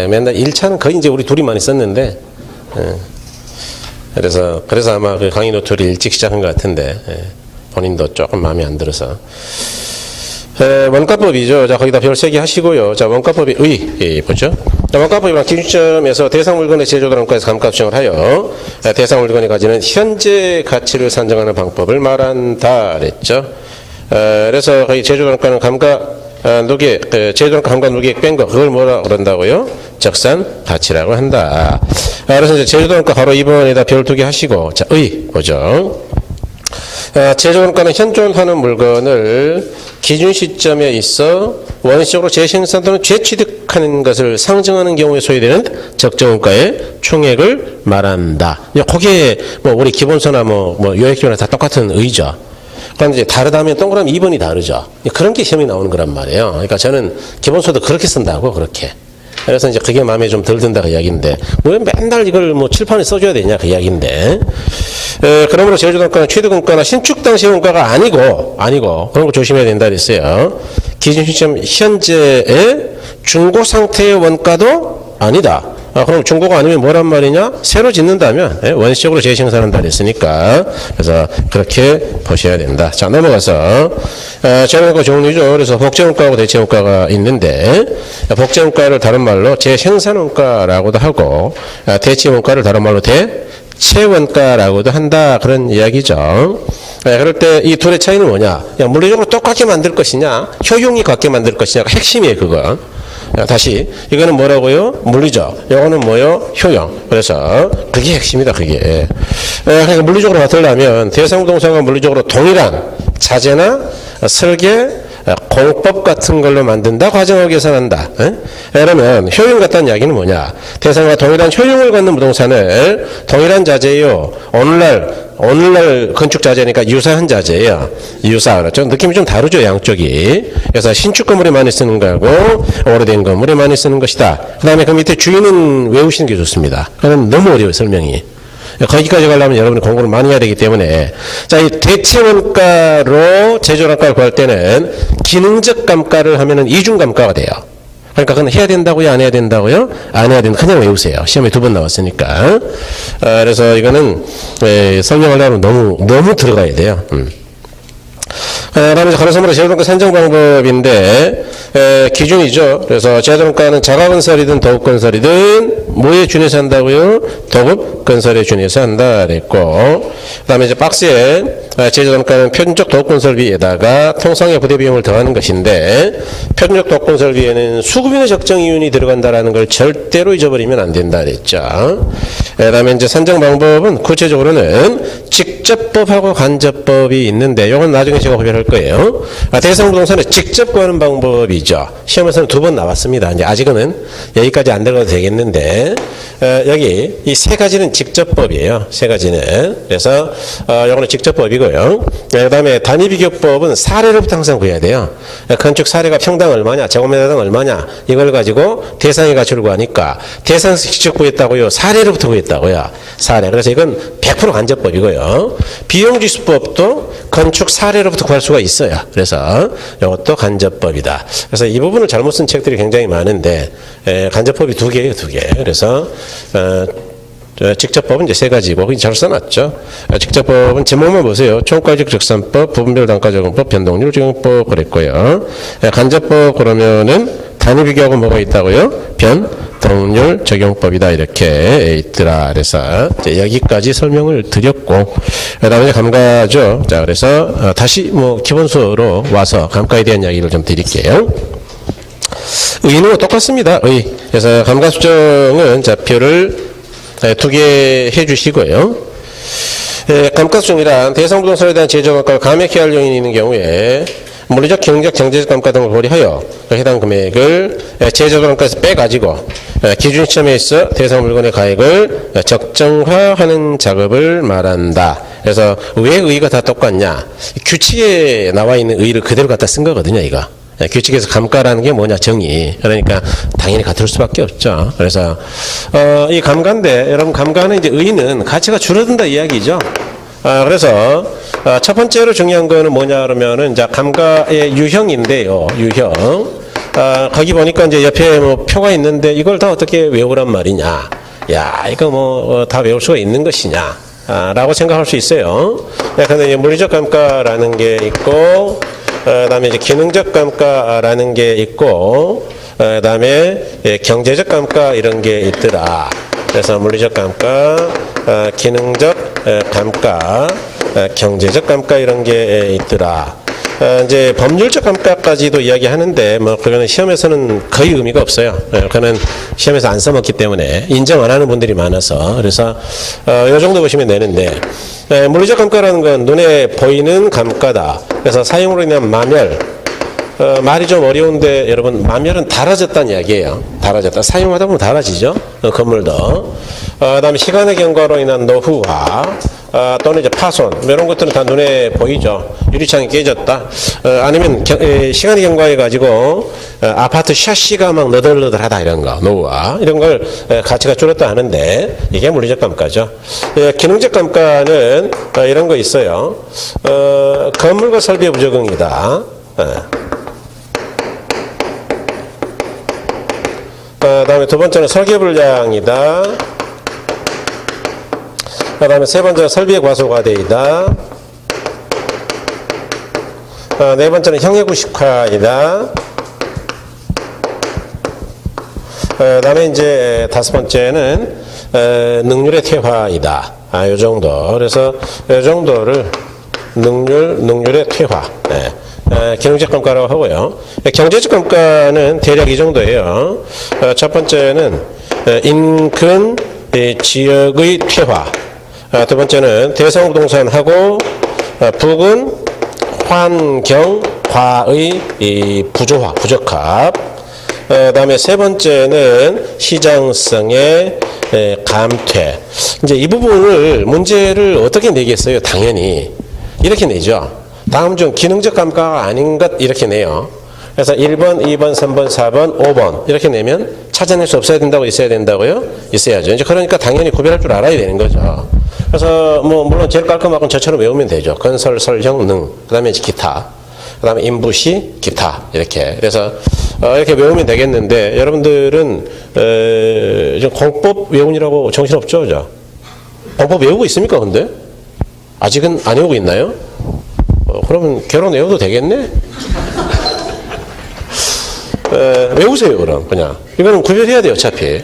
맨날 1차는 거의 이제 우리 둘이 많이 썼는데, 그래서 아마 그 강의 노트를 일찍 시작한 것 같은데, 본인도 조금 마음에 안 들어서. 원가법이죠. 자, 거기다 별 3개 하시고요. 자, 원가법이 보죠. 자, 원가법이란 기준점에서 대상 물건의 제조단원가에서 감가 수정을 하여 대상 물건이 가지는 현재 가치를 산정하는 방법을 말한다. 그랬죠. 그래서 거기 제조단원가는 감가 누계, 제조단가 감가 누계액 뺀 거, 그걸 뭐라 그런다고요? 적산 가치라고 한다. 그래서 이제 제조단가 바로 2번에다 별 2개 하시고, 자, 보죠. 제조단가는 현존하는 물건을 기준 시점에 있어 원시적으로 재생산 또는 재취득하는 것을 상정하는 경우에 소요되는 적정원가의 총액을 말한다. 그게 뭐 우리 기본서나 뭐 요약조나 다 똑같은 의죠. 그런데 이제 다르다면 동그라미 2번이 다르죠. 그런 게 시험이 나오는 거란 말이에요. 그러니까 저는 기본서도 그렇게 쓴다고, 그렇게. 그래서 이제 그게 마음에 좀 덜 든다 그 이야기인데, 왜 맨날 이걸 뭐 칠판에 써줘야 되냐 그 이야기인데, 그러므로 제조단가는 취득원가나 신축 당시 원가가 아니고 그런 거 조심해야 된다 그랬어요. 기준 시점 현재의 중고 상태의 원가도 아니다. 그럼 중고가 아니면 뭐란 말이냐? 새로 짓는다면 원시적으로 재생산한다 그랬으니까, 그래서 그렇게 보셔야 된다. 자, 넘어가서 재원가 종류죠. 그래서 복제원가하고 대체원가가 있는데, 복제원가를 다른 말로 재생산원가라고도 하고, 대체원가를 다른 말로 대체원가라고도 한다, 그런 이야기죠. 그럴 때 이 둘의 차이는 뭐냐? 물리적으로 똑같게 만들 것이냐, 효용이 같게 만들 것이냐가 핵심이에요, 그거. 다시, 이거는 뭐라고요? 물리적. 이거는 뭐요? 효용. 그래서 그게 핵심이다, 그게. 그러니까 물리적으로 맡으려면 대상부동산과 물리적으로 동일한 자재나 설계, 공법 같은 걸로 만든다, 과정을 계산한다. 그러면 효용 같다는 이야기는 뭐냐? 대상과 동일한 효용을 갖는 부동산을 동일한 자재요. 오늘날 건축 자재니까 유사한 자재예요. 그렇죠? 느낌이 좀 다르죠, 양쪽이. 그래서 신축 건물에 많이 쓰는 거하고 오래된 건물에 많이 쓰는 것이다. 그 다음에 그 밑에 주인은 외우시는 게 좋습니다. 그럼 너무 어려워요, 설명이. 거기까지 가려면 여러분이 공부를 많이 해야 되기 때문에, 자, 이 대체원가로 제조단가를 구할 때는 기능적 감가를 하면은 이중감가가 돼요. 그러니까 그건 해야 된다고요? 안 해야 된다고요? 안 해야 된다. 그냥 외우세요. 시험에 2번 나왔으니까. 그래서 이거는 설명하려면 너무 들어가야 돼요. 그다음에 가로선물의 제조단가 산정 방법인데, 기준이죠. 그래서 제조단가는 자가건설이든 도급건설이든 뭐에 준해서 한다고요? 도급건설에 준해서 한다 그랬고, 그다음에 이제 박스에 제조단가는 표준적 도급건설비에다가 통상의 부대 비용을 더하는 것인데, 표준적 도급건설비에는 수급인의 적정 이윤이 들어간다라는 걸 절대로 잊어버리면 안 된다 그랬죠. 그다음에 이제 산정 방법은 구체적으로는 직접법하고 간접법이 있는데, 이건 나중에 제가 구별할 거예요. 대상부동산은 직접 구하는 방법이죠. 시험에서는 2번 나왔습니다. 이제 아직은 여기까지 안 들어가도 되겠는데, 여기 이 3가지는 직접법이에요. 3가지는. 그래서 이거는 직접법이고요. 그다음에 단위비교법은 사례로부터 항상 구해야 돼요. 건축 사례가 평당 얼마냐, 제곱미터당 얼마냐, 이걸 가지고 대상의 가치를 구하니까 대상에서 직접 구했다고요? 사례로부터 구했다고요? 사례. 그래서 이건 100% 간접법이고요. 비용지수법도 건축 사례로부터 구할 수가 있어요. 그래서 이것도 간접법이다. 그래서 이 부분을 잘못 쓴 책들이 굉장히 많은데, 간접법이 2개예요, 2개. 그래서 직접법은 이제 3가지고, 거기 잘 써놨죠. 직접법은 제목만 보세요. 총가적 적산법, 부분별 단가 적용법, 변동률 적용법 그랬고요. 간접법 그러면은 단위 비교하고 뭐가 있다고요? 변동률 적용법이다, 이렇게 있더라. 그래서 이제 여기까지 설명을 드렸고, 그다음에 감가죠. 자, 그래서 다시 뭐 기본서로 와서 감가에 대한 이야기를 좀 드릴게요. 의는 똑같습니다. 그래서 감가 수정은 자, 표를 2개 해주시고요. 감가수정이란 대상부동산에 대한 제조감가를 감액해야 할 요인이 있는 경우에 물리적, 경제적, 경제적 감가 등을 고려하여 해당 금액을 제조감가에서 빼가지고 기준 시점에 있어 대상 물건의 가액을 적정화하는 작업을 말한다. 그래서 왜 의의가 다 똑같냐? 규칙에 나와 있는 의의를 그대로 갖다 쓴 거거든요, 이거. 규칙에서 감가라는 게 뭐냐, 정의. 그러니까 당연히 같을 수밖에 없죠. 그래서 이 감가인데, 여러분 감가는 이제 의는 가치가 줄어든다 이야기죠. 그래서 첫 번째로 중요한 거는 뭐냐 그러면은 이제 감가의 유형인데요. 유형. 거기 보니까 이제 옆에 뭐 표가 있는데 이걸 다 어떻게 외우란 말이냐. 야, 이거 뭐 다 외울 수가 있는 것이냐. 라고 생각할 수 있어요. 근데 이제 물리적 감가라는 게 있고, 그다음에 이제 기능적 감가라는 게 있고, 그다음에 경제적 감가 이런 게 있더라. 그래서 물리적 감가, 기능적 감가, 경제적 감가 이런 게 있더라. 이제 법률적 감가까지도 이야기하는데 뭐 그거는 시험에서는 거의 의미가 없어요. 그거는 시험에서 안 써먹기 때문에 인정 안 하는 분들이 많아서 그래서 이 정도 보시면 되는데 물리적 감가라는 건 눈에 보이는 감가다. 그래서 사용으로 인한 마멸. 말이 좀 어려운데 여러분 마멸은 달아졌다는 이야기예요. 달아졌다. 사용하다 보면 달아지죠. 건물도. 그다음에 시간의 경과로 인한 노후화. 또는 이제 파손 이런 것들은 다 눈에 보이죠. 유리창이 깨졌다. 아니면 시간이 경과해 가지고 아파트 샤시가 막 너덜너덜하다 이런 거 노후화 이런 걸 가치가 줄었다 하는데 이게 물리적 감가죠. 기능적 감가는 이런 거 있어요. 건물과 설비의 부적응이다. 그다음에 두 번째는 설계 불량이다. 그 다음에 세 번째는 설비의 과소과대이다. 네 번째는 형해구식화이다. 그 다음에 이제 다섯 번째는 능률의 퇴화이다. 요 정도. 그래서 요 정도를 능률의 퇴화. 기능적 감가라고 하고요. 경제적 감가는 대략 이 정도예요. 첫 번째는 인근 지역의 퇴화. 두 번째는 대상부동산하고 부근 환경화의 부조화, 부적합. 그다음에 세 번째는 시장성의 감퇴. 이제 이 부분을 문제를 어떻게 내겠어요? 당연히 이렇게 내죠. 다음 중 기능적 감가가 아닌 것 이렇게 내요. 그래서 1번, 2번, 3번, 4번, 5번 이렇게 내면 찾아낼 수 없어야 된다고 있어야 된다고요? 있어야죠. 이제 그러니까 당연히 구별할 줄 알아야 되는 거죠. 그래서 뭐 물론 제일 깔끔하고는 저처럼 외우면 되죠. 건설, 설형, 능. 그다음에 이제 기타. 그다음에 인부시, 기타 이렇게. 그래서 이렇게 외우면 되겠는데 여러분들은 지금 공법 외우느라고 정신 없죠, 그죠? 공법 외우고 있습니까, 근데? 아직은 안 외우고 있나요? 그러면 결혼 외워도 되겠네? 외우세요, 그럼 그냥. 이거는 구별해야 돼요, 어차피.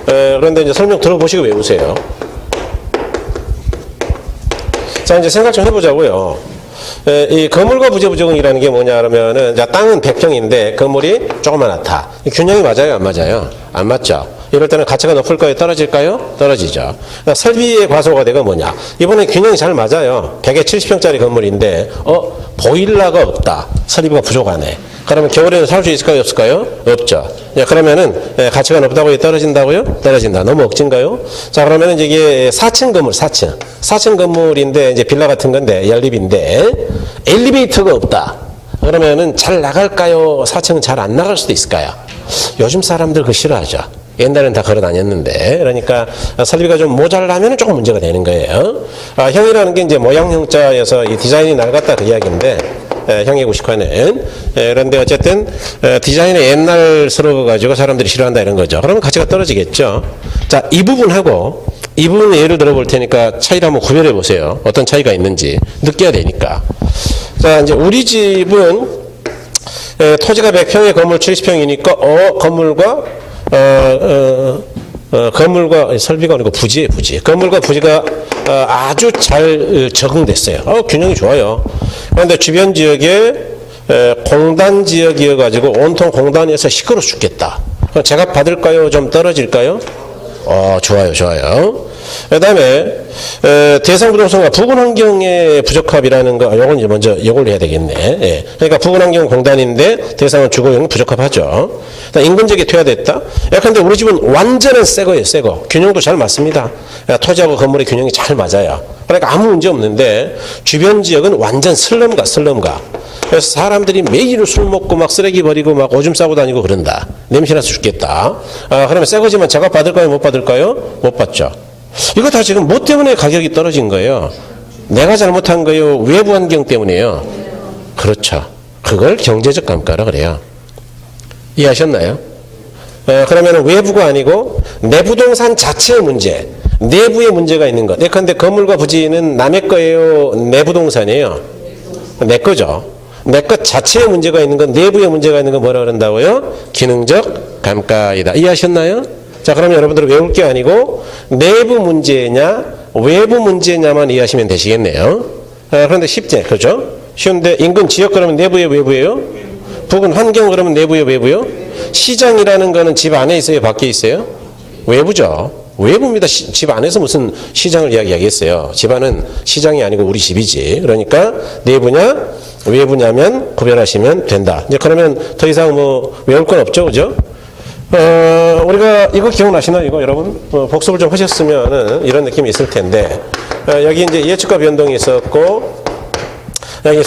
그런데 이제 설명 들어보시고 외우세요. 자, 이제 생각 좀 해보자고요. 이 건물과 부재부적응이라는 게 뭐냐 그러면은, 자, 땅은 100평인데 건물이 조그만하다. 균형이 맞아요, 안 맞아요? 안 맞죠? 이럴 때는 가치가 높을까요? 떨어질까요? 떨어지죠. 그러니까 설비의 과소과대가 뭐냐? 이번에 균형이 잘 맞아요. 100에 70평짜리 건물인데, 보일러가 없다. 설비가 부족하네. 그러면 겨울에는 살 수 있을까요? 없을까요? 없죠. 그러면은 가치가 높다고 떨어진다고요? 떨어진다. 너무 억진가요? 자, 그러면은 이게 4층 건물, 4층 건물인데 이제 빌라 같은 건데 연립인데 엘리베이터가 없다. 그러면은 잘 나갈까요? 4층은 잘 안 나갈 수도 있을까요? 요즘 사람들 그거 싫어하죠. 옛날엔 다 걸어 다녔는데, 그러니까 설비가 좀 모자라면 조금 문제가 되는 거예요. 형이라는 게 이제 모양 형자여서 이 디자인이 낡았다 그 이야기인데, 형의 구식화는. 그런데 어쨌든 디자인이 옛날스러워 가지고 사람들이 싫어한다 이런 거죠. 그러면 가치가 떨어지겠죠. 자, 이 부분하고 이 부분을 예를 들어 볼 테니까 차이를 한번 구별해 보세요. 어떤 차이가 있는지 느껴야 되니까. 자, 이제 우리 집은 토지가 100평에 건물 70평이니까 건물과 건물과 설비가 아니고 부지예요, 부지. 건물과 부지가 아주 잘 적응됐어요. 균형이 좋아요. 그런데 주변 지역에 공단 지역이어가지고 온통 공단에서 시끄러워 죽겠다. 제가 받을까요? 좀 떨어질까요? 좋아요, 좋아요. 그 다음에 대상부동산과 부근환경의 부적합이라는 거, 요건 먼저 요걸 해야 되겠네. 예. 그러니까 부근환경 공단인데 대상은 주거용 부적합하죠. 인근지역이 퇴화됐다. 근데 우리 집은 완전한 새 거예요, 새 거. 균형도 잘 맞습니다. 토지하고 건물의 균형이 잘 맞아요. 그러니까 아무 문제 없는데 주변 지역은 완전 슬럼가. 그래서 사람들이 매일 술 먹고 막 쓰레기 버리고 막 오줌 싸고 다니고 그런다. 냄새나서 죽겠다. 그러면 새 거지만 제값 받을까요? 못 받을까요? 못 받죠. 이거 다 지금 뭐 때문에 가격이 떨어진 거예요? 내가 잘못한 거예요? 외부 환경 때문이에요? 그렇죠. 그걸 경제적 감가라 그래요. 이해하셨나요? 그러면 외부가 아니고 내 부동산 자체의 문제, 내부의 문제가 있는 것. 예컨대 건물과 부지는 남의 거예요? 내 부동산이에요? 내 거죠. 내 것 자체의 문제가 있는 건, 내부의 문제가 있는 건 뭐라 그런다고요? 기능적 감가이다. 이해하셨나요? 자, 그러면 여러분들은 외울 게 아니고 내부 문제냐 외부 문제냐만 이해하시면 되시겠네요. 그런데 쉽지, 그죠? 쉬운데 인근 지역 그러면 내부예요, 외부예요? 부근 환경 그러면 내부예요, 외부요? 시장이라는 거는 집 안에 있어요, 밖에 있어요? 외부죠. 외부입니다. 집 안에서 무슨 시장을 이야기하겠어요. 집 안은 시장이 아니고 우리 집이지. 그러니까 내부냐 외부냐면 구별하시면 된다. 이제 그러면 더 이상 뭐 외울 건 없죠, 그죠? 우리가 이거 기억나시나요? 이거 여러분 복습을 좀 하셨으면은 이런 느낌이 있을 텐데, 여기 이제 예측과 변동이 있었고, 여기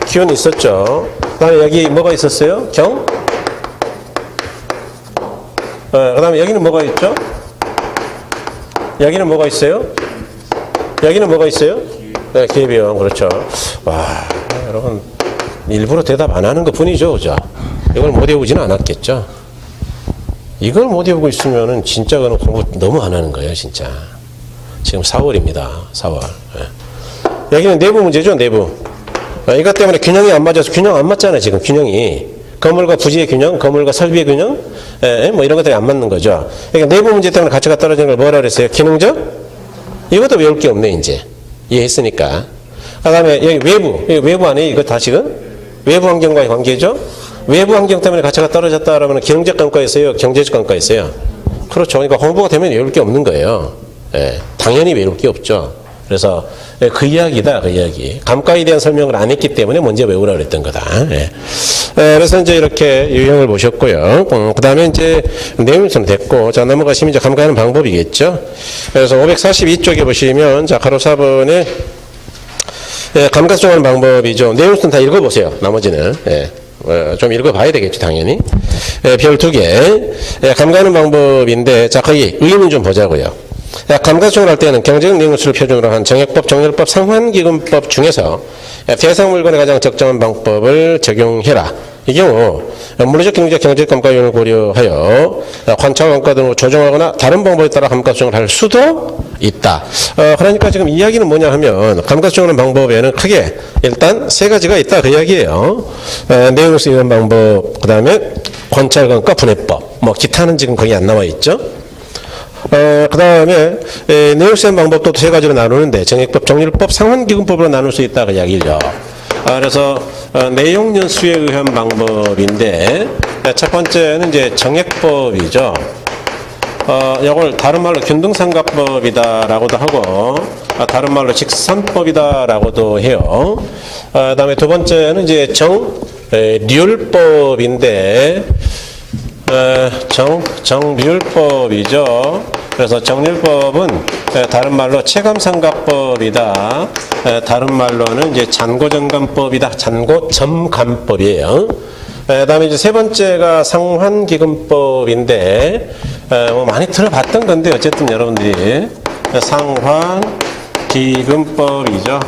기운이 있었죠. 그다음에 여기 뭐가 있었어요? 그다음에 여기는 뭐가 있죠? 여기는 뭐가 있어요? 여기는 뭐가 있어요? 네, 기회비용. 그렇죠. 와, 여러분 일부러 대답 안 하는 것 뿐이죠, 그죠? 이걸 못 외우지는 않았겠죠. 이걸 못 외우고 있으면은 진짜 그는 공부 너무 안 하는 거예요, 진짜. 지금 4월입니다. 4월. 네. 여기는 내부 문제죠, 내부. 이것 때문에 균형이 안 맞아서, 균형 안 맞잖아요, 지금 균형이. 건물과 부지의 균형, 건물과 설비의 균형, 뭐 이런 것들이 안 맞는 거죠. 그러니까 내부 문제 때문에 가치가 떨어지는 걸 뭐라 그랬어요? 기능적? 이것도 외울 게 없네, 이제. 이해했으니까. 그 다음에 여기 외부 안에 이거 다 지금 외부 환경과의 관계죠? 외부 환경 때문에 가치가 떨어졌다 그러면 기능적 감가였어요? 경제적 감가였어요? 그렇죠. 그러니까 공부가 되면 외울 게 없는 거예요. 예, 당연히 외울 게 없죠. 그래서 그 이야기다, 그 이야기. 감가에 대한 설명을 안 했기 때문에 먼저 외우라 그랬던 거다. 예. 그래서 이제 이렇게 유형을 보셨고요. 그 다음에 이제 내용이 좀 됐고, 자, 넘어가시면 이제 감가하는 방법이겠죠. 그래서 542쪽에 보시면, 자, 가로 4번에 감가 수정하는 방법이죠. 내용 좀 다 읽어보세요. 나머지는. 예. 좀 읽어봐야 되겠죠, 당연히. 별 2개. 감가하는 방법인데, 자, 거기 의의는 좀 보자고요. 감가수정을 할 때는 경제적 내용수를 표준으로 한 정액법, 정렬법, 상환기금법 중에서 대상 물건에 가장 적정한 방법을 적용해라. 이 경우 물리적, 경제적, 경제적 감가율을 고려하여 관차 원가 등으로 조정하거나 다른 방법에 따라 감가수정을 할 수도 있다. 그러니까 지금 이야기는 뭐냐 하면 감가수정하는 방법에는 크게 일단 세 가지가 있다, 그 이야기예요. 내용을 쓰이는 방법, 그 다음에 관찰관과 분해법, 뭐 기타는 지금 거기 안 나와 있죠. 그 다음에 내용 쓰는 방법도 세 가지로 나누는데 정액법, 정률법, 상환기금법으로 나눌 수 있다, 그 이야기죠. 그래서 내용연수에 의한 방법인데, 첫 번째는 이제 정액법이죠. 이걸 다른 말로 균등삼각법이다라고도 하고, 다른 말로 직선법이다라고도 해요. 그 다음에 두 번째는 이제 정률법인데, 정률법이죠. 그래서 정률법은 다른 말로 체감삼각법이다. 다른 말로는 이제 잔고점감법이다. 잔고점감법이에요. 그다음에 이제 세 번째가 상환기금법인데, 뭐 많이 들어봤던 건데 어쨌든 여러분들이 상환기금법이죠.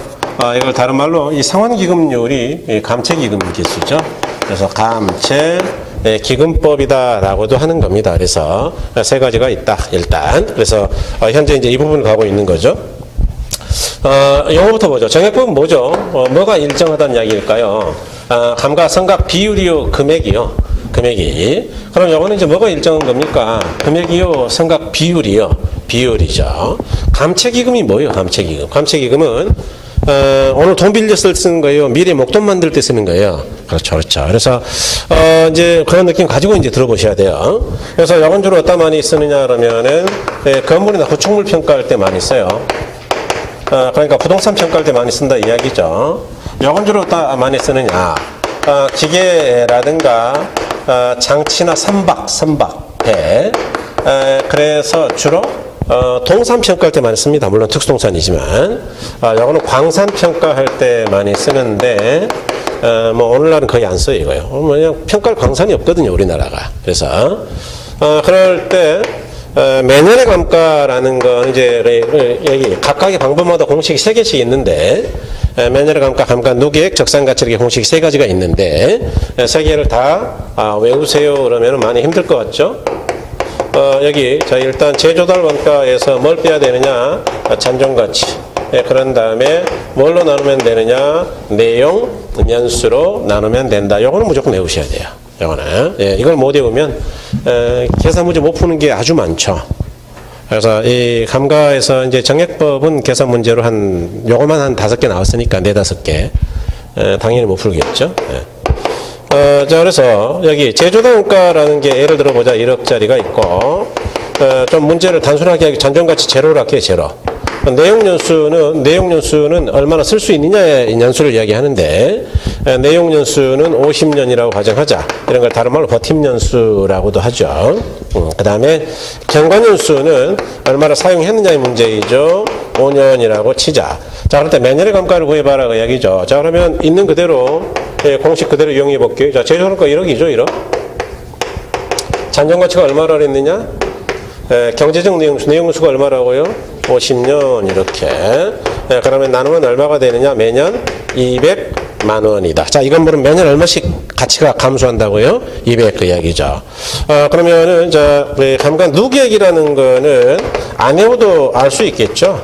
이걸 다른 말로 이 상환기금률이 감채기금 개수죠. 그래서 감채 기금법이다라고도 하는 겁니다. 그래서 세 가지가 있다, 일단. 그래서 현재 이제 이 부분을 가고 있는 거죠. 영어부터 보죠. 정액법은 뭐죠? 뭐가 일정하다는 이야기일까요? 감가상각 비율이요, 금액이요. 금액이. 그럼 요거는 이제 뭐가 일정한 겁니까? 금액이요, 상각 비율이요. 비율이죠. 감채기금이 뭐예요? 감채기금. 감채기금은 오늘 돈 빌려서 쓰는 거예요? 미래 목돈 만들 때 쓰는 거예요? 그렇죠, 그렇죠. 그래서 이제 그런 느낌 가지고 이제 들어보셔야 돼요. 그래서 요건 주로 어디다 많이 쓰느냐 그러면은 건물이나 구축물 평가할 때 많이 써요. 그러니까 부동산 평가할 때 많이 쓴다 이야기죠. 요건 주로 어디다 많이 쓰느냐? 기계라든가 장치나 선박해. 그래서 주로 동산 평가할 때 많이 씁니다. 물론 특수동산이지만. 요거는 광산 평가할 때 많이 쓰는데, 뭐, 오늘날은 거의 안 써요, 이거요. 그냥 평가할 광산이 없거든요, 우리나라가. 그래서, 그럴 때, 매년의 감가라는 건 이제, 여기 각각의 방법마다 공식이 3개씩 있는데, 매년의 감가, 감가 누계액, 적산가치 이렇게 공식이 3가지가 있는데, 3개를 다 외우세요 그러면 많이 힘들 것 같죠? 여기, 자, 일단 제조달 원가에서 뭘 빼야 되느냐? 잔존가치. 그런 다음에 뭘로 나누면 되느냐? 내용, 년수로 나누면 된다. 요거는 무조건 외우셔야 돼요. 요거는. 이걸 못 외우면, 계산 문제 못 푸는 게 아주 많죠. 그래서 이 감가에서 이제 정액법은 계산 문제로 요거만 한 5개 나왔으니까 4-5개. 당연히 못 풀겠죠. 자, 그래서 여기 제조단가라는 게 예를 들어 보자. 1억짜리가 있고, 좀 문제를 단순하게 하기 잔존가치 제로로 할게요, 제로. 내용연수는 얼마나 쓸 수 있느냐의 연수를 이야기하는데, 내용연수는 50년이라고 가정하자. 이런 걸 다른 말로 버팀연수라고도 하죠. 그 다음에 경관연수는 얼마나 사용했느냐의 문제이죠. 5년이라고 치자. 자, 그럴 때 매년의 감가를 구해봐라 그 이야기죠. 자, 그러면 있는 그대로, 공식 그대로 이용해 볼게요. 자, 제조단가 1억이죠, 1억. 잔존가치가 얼마라 그랬느냐? 경제적 내용수가 얼마라고요? 50년 이렇게. 그러면 나누면 얼마가 되느냐? 매년 200만 원이다. 자, 이건 뭐는 매년 얼마씩 가치가 감소한다고요? 200 그 이야기죠. 그러면은 자, 감가 누계액이라는 거는 안 외워도 알 수 있겠죠.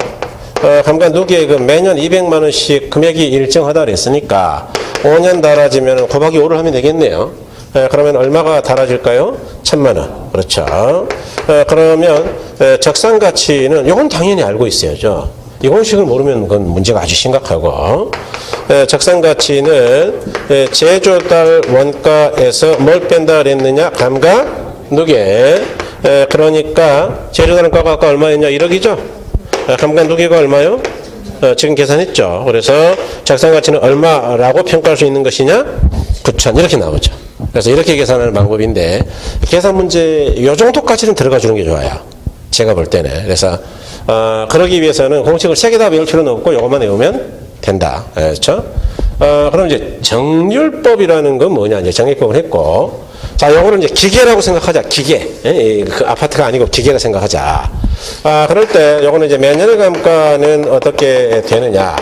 감가 누계액은 매년 200만 원씩 금액이 일정하다 그랬으니까 5년 달아지면 곱하기 5를 하면 되겠네요. 그러면 얼마가 달아질까요? 1000만 원. 그렇죠. 그러면 적산가치는 이건 당연히 알고 있어야죠. 이 공식을 모르면 그건 문제가 아주 심각하고, 적산가치는 제조달 원가에서 뭘 뺀다 그랬느냐? 감가 누계. 그러니까 제조달 원가가 아까 얼마였냐? 1억이죠. 감가 누계가 얼마요? 지금 계산했죠. 그래서 적산가치는 얼마라고 평가할 수 있는 것이냐? 9천 이렇게 나오죠. 그래서 이렇게 계산하는 방법인데, 계산 문제 요 정도까지는 들어가 주는 게 좋아요. 제가 볼 때는. 그래서 그러기 위해서는 공식을 3개 다 외울 필요는 없고 요것만 외우면 된다. 그렇죠? 그럼 이제 정률법이라는 건 뭐냐? 이제 정액법을 했고, 자, 요거는 이제 기계라고 생각하자. 기계. 그 아파트가 아니고 기계라 생각하자. 그럴 때 요거는 이제 매년의 감가는 어떻게 되느냐?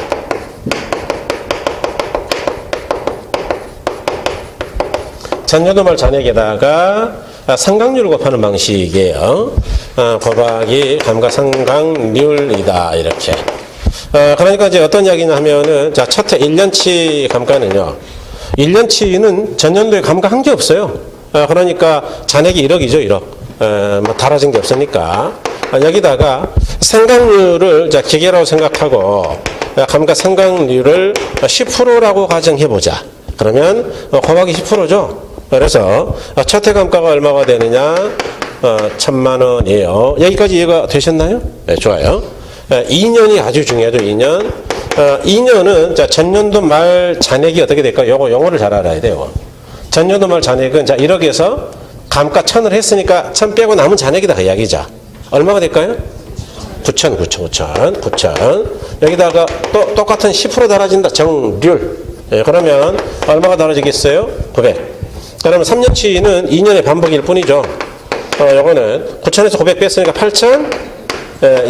전년도 말 잔액에다가 상각률을 곱하는 방식이에요. 곱하기 감가상각률이다. 이렇게. 그러니까 이제 어떤 이야기냐 하면은, 자, 첫 해 1년치 감가는요. 1년치는 전년도에 감가한 게 없어요. 그러니까 잔액이 1억이죠, 1억. 뭐 달아진 게 없으니까. 여기다가 상각률을 자, 기계라고 생각하고, 감가상각률을 10%라고 가정해보자. 그러면 곱하기 10%죠. 그래서 첫 해 감가가 얼마가 되느냐? 1000만 원이에요. 여기까지 이해가 되셨나요? 네, 좋아요. 2년이 아주 중요하죠. 2년. 2년은 자, 전년도 말 잔액이 어떻게 될까요? 요거 용어를 잘 알아야 돼요. 전년도 말 잔액은 자, 1억에서 감가 1000을 했으니까 1000 빼고 남은 잔액이다 그 이야기죠. 얼마가 될까요? 9천. 여기다가 또 똑같은 10% 달아진다. 정률. 예, 그러면 얼마가 달아지겠어요? 900. 그러면 3년치는 2년의 반복일 뿐이죠. 요거는 9천에서 900 뺐으니까 8천.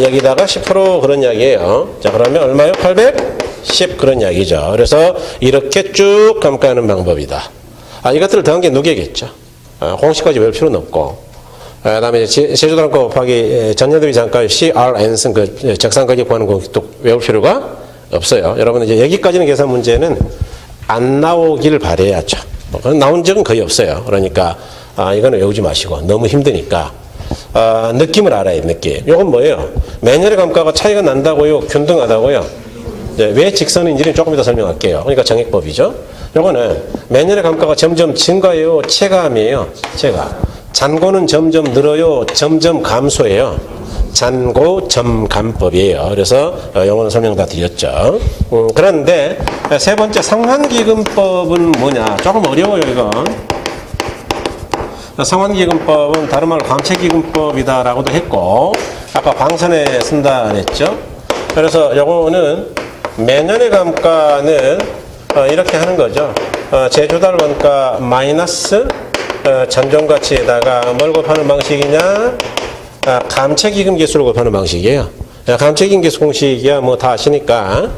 여기다가 10% 그런 이야기예요. 자, 그러면 얼마요? 810 그런 이야기죠. 그래서 이렇게 쭉 감가하는 방법이다. 이것들을 더한 게 누계겠죠. 공식까지 외울 필요는 없고. 그다음에 제조단가 곱하기 전년도비 잔가 CRN승 그 적산가격 구하는 공식도 외울 필요가 없어요. 여러분 이제 여기까지는 계산 문제는 안 나오길 바라야죠. 나온 적은 거의 없어요. 그러니까 이거는 외우지 마시고 너무 힘드니까 느낌을 알아야 느낌. 이건 뭐예요? 매년의 감가가 차이가 난다고요? 균등하다고요? 네, 왜 직선인지는 조금 이따 설명할게요. 그러니까 정액법이죠. 이거는 매년의 감가가 점점 증가해요? 체감이에요? 체감. 잔고는 점점 늘어요? 점점 감소해요? 잔고 점감법이에요. 그래서 영어는 설명 다 드렸죠. 그런데 세 번째 상환기금법은 뭐냐? 조금 어려워요, 이건. 상환기금법은 다른 말로 감채기금법이다라고도 했고, 아까 광선에 쓴다 그랬죠. 그래서 요거는 매년의 감가는 이렇게 하는 거죠. 제조달 원가 마이너스 잔존가치에다가 뭘 곱하는 방식이냐? 감채기금 계수를 곱하는 방식이에요. 감채기금 계수 공식이야 뭐 다 아시니까.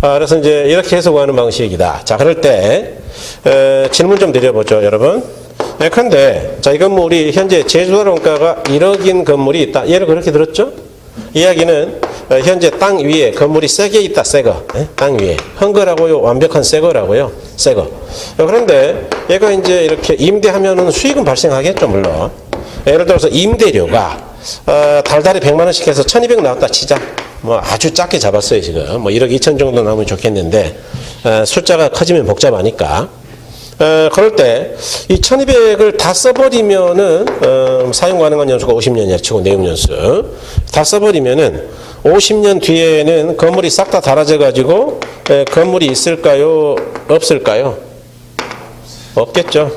그래서 이제 이렇게 해서 구하는 방식이다. 자, 그럴 때 질문 좀 드려보죠, 여러분. 근데 자, 이 건물이 현재 제조달 원가가 1억인 건물이 있다. 예를 그렇게 들었죠? 이야기는 현재 땅 위에 건물이 새게 있다, 새거. 땅 위에. 헝거라고요, 완벽한 새거라고요, 새거. 그런데 얘가 이제 이렇게 임대하면은 수익은 발생하겠죠, 물론. 예를 들어서 임대료가 달달이 100만 원씩 해서 1200 나왔다 치자. 뭐 아주 작게 잡았어요, 지금. 뭐 1억 2천 정도 나오면 좋겠는데 숫자가 커지면 복잡하니까. 그럴 때 이 1200을 다 써버리면은 사용 가능한 연수가 50년이라 치고 내용 연수 다 써버리면은 50년 뒤에는 건물이 싹 다 닳아져 가지고 건물이 있을까요? 없을까요? 없겠죠.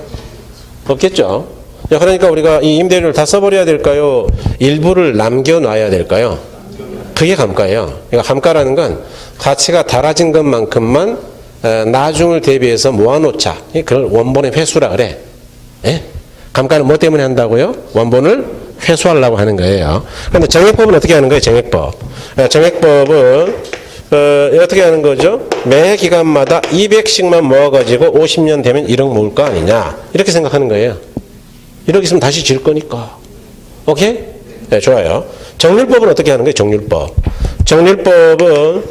없겠죠. 그러니까 우리가 이 임대료를 다 써버려야 될까요? 일부를 남겨놔야 될까요? 그게 감가예요. 그러니까 감가라는 건 가치가 달아진 것만큼만 나중을 대비해서 모아놓자. 그걸 원본의 회수라 그래. 예? 감가는 뭐 때문에 한다고요? 원본을 회수하려고 하는 거예요. 그런데 정액법은 어떻게 하는 거예요? 정액법. 정액법은 어떻게 하는 거죠? 매 기간마다 200씩만 모아가지고 50년 되면 1억 모을 거 아니냐. 이렇게 생각하는 거예요. 1억 있으면 다시 질 거니까. 오케이? 네, 좋아요. 정률법은 어떻게 하는 거예요? 정률법. 정률법은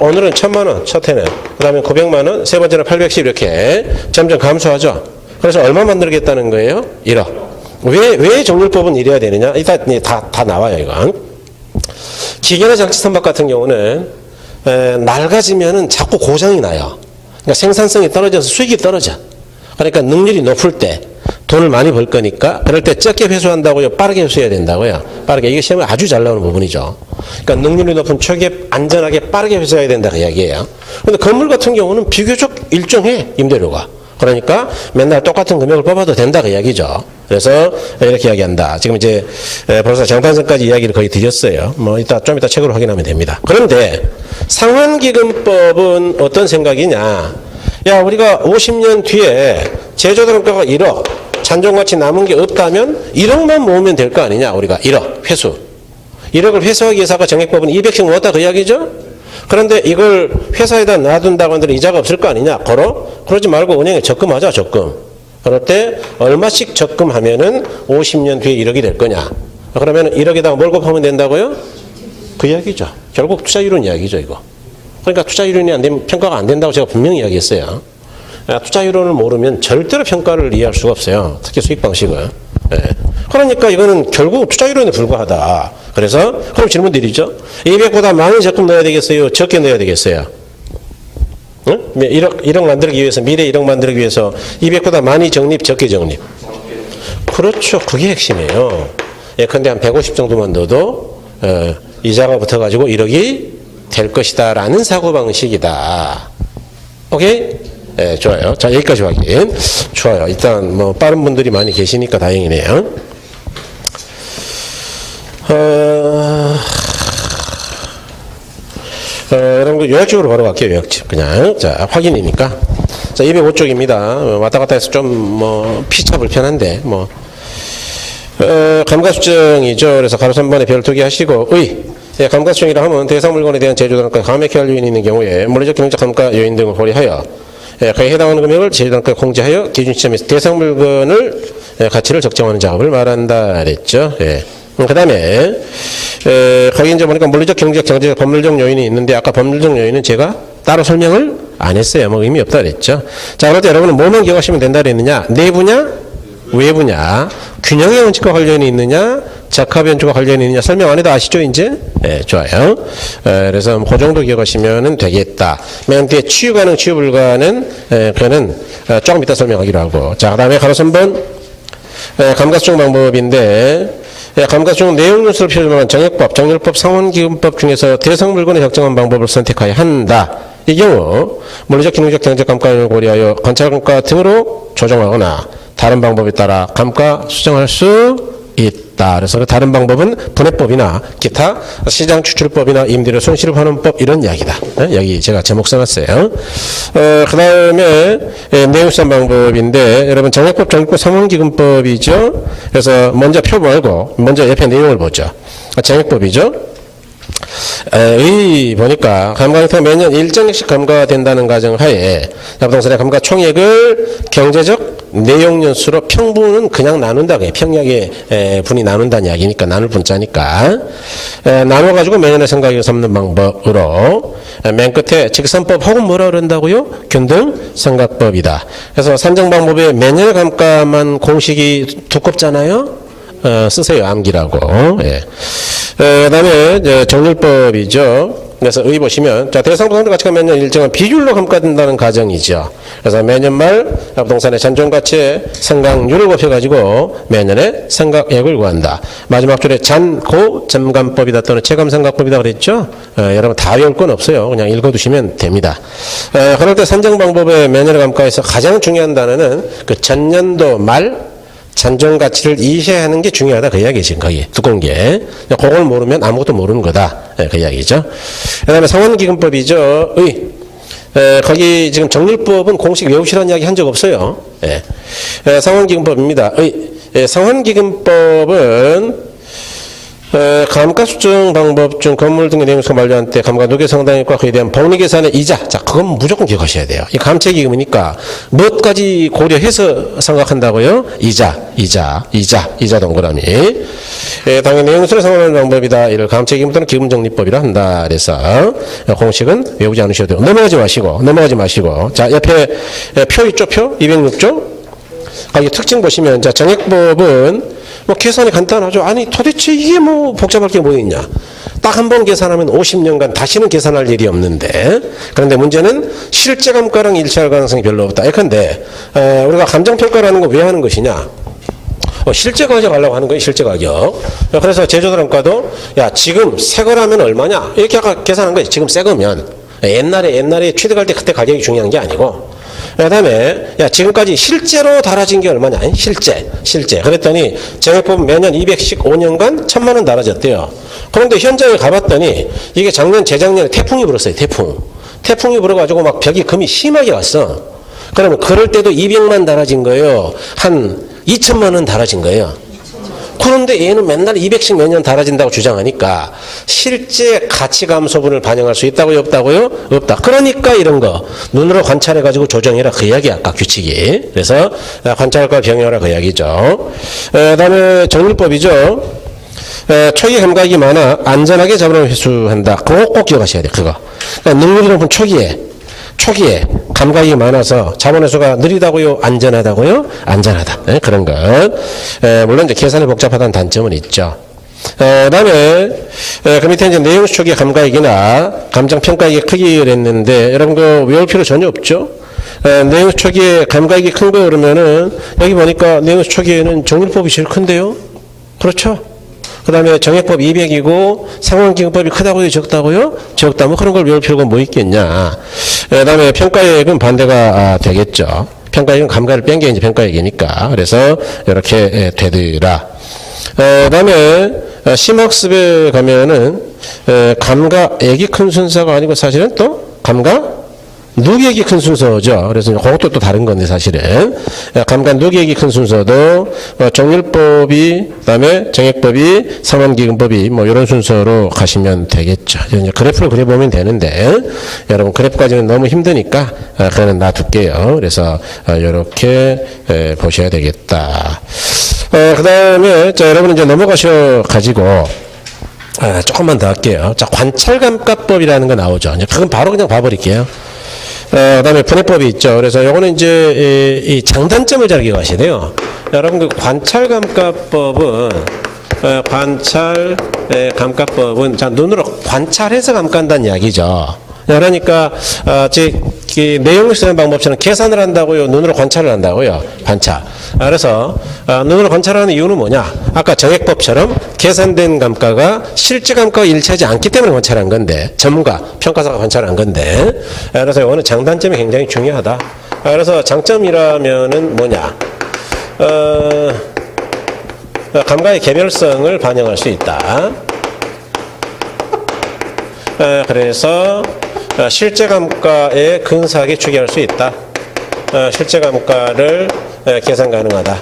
오늘은 1000만 원, 첫 해는. 그 다음에 900만 원, 세 번째는 810 이렇게 점점 감소하죠. 그래서 얼마 만들겠다는 거예요? 1억. 왜 정률법은 이래야 되느냐? 다 나와요, 이건. 기계나 장치 선박 같은 경우는 낡아지면은 자꾸 고장이 나요. 그러니까 생산성이 떨어져서 수익이 떨어져. 그러니까 능률이 높을 때 돈을 많이 벌 거니까 그럴 때 적게 회수한다고요? 빠르게 회수해야 된다고요? 빠르게. 이게 시험에 아주 잘 나오는 부분이죠. 그러니까 능률이 높은 초기에 안전하게 빠르게 회수해야 된다 그 이야기예요. 그런데 건물 같은 경우는 비교적 일정해, 임대료가. 그러니까 맨날 똑같은 금액을 뽑아도 된다 그 이야기죠. 그래서 이렇게 이야기한다. 지금 이제 벌써 장판선까지 이야기를 거의 드렸어요. 뭐 좀 이따 책으로 확인하면 됩니다. 그런데 상환기금법은 어떤 생각이냐? 야, 우리가 50년 뒤에 제조단가가 1억, 잔존가치 남은 게 없다면 1억만 모으면 될 거 아니냐, 우리가. 1억, 회수. 1억을 회수하기 위해서 아까 정액법은 200씩 모았다 그 이야기죠? 그런데 이걸 회사에다 놔둔다고 하는데 이자가 없을 거 아니냐, 그러지 말고 은행에 적금하자, 적금. 그럴 때 얼마씩 적금하면은 50년 뒤에 1억이 될 거냐. 그러면 1억에다가 뭘 곱하면 된다고요? 그 이야기죠. 결국 투자이론 이야기죠, 이거. 그러니까 투자이론이 안 되면 평가가 안 된다고 제가 분명히 이야기했어요. 투자이론을 모르면 절대로 평가를 이해할 수가 없어요. 특히 수익 방식은. 네. 그러니까 이거는 결국 투자이론에 불과하다. 그래서 그럼 질문 드리죠. 200보다 많은 적금 넣어야 되겠어요? 적게 넣어야 되겠어요? 응? 1억 만들기 위해서, 미래 1억 만들기 위해서 200보다 많이 적립, 적게 적립? 그렇죠. 그게 핵심이에요. 예컨대 한 150 정도만 넣어도 이자가 붙어가지고 1억이 될 것이다 라는 사고방식이다. 오케이? 네, 좋아요. 자, 여기까지 확인. 좋아요. 일단 뭐 빠른 분들이 많이 계시니까 다행이네요. 여러분 요약식으로 바로 갈게요. 요약식 그냥. 자, 확인이니까. 자, 205쪽입니다. 왔다 갔다 해서 좀 뭐 피차 불편한데 뭐 감가수정이죠. 그래서 가로 3번에 별 2개 하시고 예, 감가수정이라 하면 대상 물건에 대한 제조단가 감액해 할 요인이 있는 경우에 물리적 경제적 감가 요인 등을 고려하여 그에 해당하는 금액을 제조단가에 공제하여 기준 시점에서 대상 물건을 가치를 적정하는 작업을 말한다 그랬죠. 예. 그 다음에 거기 이제 보니까 물리적 경제적 법률적 요인이 있는데 아까 법률적 요인은 제가 따로 설명을 안 했어요. 뭐 의미 없다 그랬죠. 자, 그럴 때 여러분은 뭐만 기억하시면 된다 그랬느냐? 내부냐? 외부냐? 균형의 원칙과 관련이 있느냐? 적합연주가 관련이 있느냐? 설명 안 해도 아시죠, 이제? 네, 좋아요. 그래서 그 정도 기억하시면 되겠다. 맨 뒤에 치유 가능, 치유 불가는, 그거는 조금 이따 설명하기로 하고. 자, 그 다음에 가로 3번, 감가수정 방법인데, 감가수정 내용 요소를 표준화한 정액법, 정률법, 상환기금법 중에서 대상 물건에 적정한 방법을 선택하여야 한다. 이 경우, 물리적, 기능적, 경제적 감가를 고려하여 관찰감가 등으로 조정하거나, 다른 방법에 따라 감가 수정할 수 있다. 그래서 다른 방법은 분해법이나 기타 시장 추출법이나 임대료 손실 환원법 이런 이야기다. 여기 제가 제목 써놨어요. 그 다음에 내용수산 방법인데 여러분 정액법, 정액법 상환기금법이죠. 그래서 먼저 표 말고 먼저 옆에 내용을 보죠. 정액법이죠. 보니까 감가상태가 매년 일정액씩 감가가 된다는 가정하에 부동산의 감가 총액을 경제적 내용연수로 평분은 그냥 나눈다. 평약의 분이 나눈다는 이야기니까 나눌 분자니까 나눠가지고 매년의 생각을 삼는 방법으로 맨 끝에 직선법 혹은 뭐라 그런다고요? 균등생각법이다. 그래서 산정 방법에 매년의 감가만 공식이 두껍잖아요. 쓰세요. 암기라고. 예. 그 다음에 이제 정률법이죠. 그래서 의 보시면 자 대상부동산 가치가 매년 일정한 비율로 감가된다는 가정이죠. 그래서 매년 말 부동산의 잔존가치의 생각률을 곱해가지고 매년의 생각액을 구한다. 마지막 줄에 잔고 점감법이다 또는 체감생각법이다 그랬죠. 여러분 다 외울 건 없어요. 그냥 읽어두시면 됩니다. 그럴 때 산정 방법의 매년의 감가에서 가장 중요한 단어는 그 전년도 말 잔존 가치를 이해하는 게 중요하다. 그 이야기지, 거기. 두꺼운 게. 그걸 모르면 아무것도 모르는 거다. 그 이야기죠. 그 다음에 상환기금법이죠. 거기 지금 정률법은 공식 외우시라는 이야기 한 적 없어요. 상환기금법입니다. 상환기금법은 감가 수정 방법 중 건물 등의 내용서 만료한 때 감가 누계 상당액과 그에 대한 복리계산의 이자. 자, 그건 무조건 기억하셔야 돼요. 이 감채기금이니까 무엇까지 고려해서 생각한다고요? 이자 동그라미. 당연히 내용서를 상환하는 방법이다. 이를 감채기금 또는 기금정리법이라 한다. 그래서 공식은 외우지 않으셔도 돼요. 넘어가지 마시고. 자, 옆에 표 있죠? 표? 206조? 거기 특징 보시면 자, 정액법은 계산이 간단하죠. 아니 도대체 이게 뭐 복잡할 게 뭐 있냐. 딱 한 번 계산하면 50년간 다시는 계산할 일이 없는데 그런데 문제는 실제 감가랑 일치할 가능성이 별로 없다. 예컨대 우리가 감정평가라는 거 왜 하는 것이냐. 실제 가격 하려고 하는 거예요. 실제 가격. 그래서 제조사람과도 야 지금 새 거라면 얼마냐 이렇게 아까 계산한 거예요. 지금 새 거면 옛날에 취득할 때 그때 가격이 중요한 게 아니고 그 다음에 야 지금까지 실제로 달아진 게 얼마냐. 실제 그랬더니 정액법은 매년 200씩 5년간 1000만 원 달아졌대요. 그런데 현장에 가봤더니 이게 작년 재작년에 태풍이 불었어요. 태풍이 불어가지고 막 벽이 금이 심하게 왔어. 그러면 그럴 때도 200만 달아진 거예요. 한 2천만 원 달아진 거예요. 그런데 얘는 맨날 200씩 매년 달아진다고 주장하니까 실제 가치 감소분을 반영할 수 있다고요? 없다고요? 없다. 그러니까 이런 거 눈으로 관찰해가지고 조정해라. 그 이야기 아까 규칙이. 그래서 관찰과 병행하라 그 이야기죠. 그 다음에 정률법이죠. 초기 감가액이 많아 안전하게 자본을 회수한다. 그거 꼭 기억하셔야 돼요. 그거. 그러니까 능률이 높은 초기에 감가액이 많아서 자본회수가 느리다고요? 안전하다고요? 안전하다. 그런 것. 물론 이제 계산이 복잡하다는 단점은 있죠. 그다음에 그 밑에 이제 내용수 초기 감가액이나 감정평가액의 크기를 했는데 여러분 그 외울 필요 전혀 없죠. 내용수 초기에 감가액이 큰 거 그러면은 여기 보니까 내용수 초기에는 정률법이 제일 큰데요. 그렇죠? 그 다음에 정액법 200이고 상환기금법이 크다고요? 적다고요? 적다. 뭐 그런 걸 외울 필요가 뭐 있겠냐. 그 다음에 평가액은 반대가 되겠죠. 평가액은 감가를 뺀 게 이제 평가액이니까. 그래서 이렇게 되더라. 그 다음에 심학습에 가면은 감가액이 큰 순서가 아니고 사실은 또 감가 누계액이 큰 순서죠. 그래서 그것도 또 다른 건데 사실은 감가 누계액이 큰 순서도 정률법이 그다음에 정액법이 상환기금법이 뭐 이런 순서로 가시면 되겠죠. 이제 그래프를 그려보면 되는데 여러분 그래프까지는 너무 힘드니까 그냥 놔둘게요. 그래서 이렇게 보셔야 되겠다. 그다음에 자 여러분 이제 넘어가셔 가지고 조금만 더 할게요. 자 관찰감가법이라는 거 나오죠. 이제 그건 바로 그냥 봐버릴게요. 그다음에 분해법이 있죠. 그래서 요거는 이제 이 장단점을 잘 기억하셔야 돼요. 여러분 그 관찰감가법은 관찰감가법은 자 눈으로 관찰해서 감가한다는 이야기죠. 그러니까 내용을 쓰는 방법처럼 계산을 한다고요? 눈으로 관찰을 한다고요? 관찰. 그래서 눈으로 관찰하는 이유는 뭐냐? 아까 정액법처럼 계산된 감가가 실제 감가와 일치하지 않기 때문에 관찰한 건데 전문가, 평가사가 관찰한 건데 그래서 이거는 장단점이 굉장히 중요하다. 그래서 장점이라면은 뭐냐? 감가의 개별성을 반영할 수 있다. 그래서 실제 감가에 근사하게 추계할 수 있다. 실제 감가를 계산 가능하다.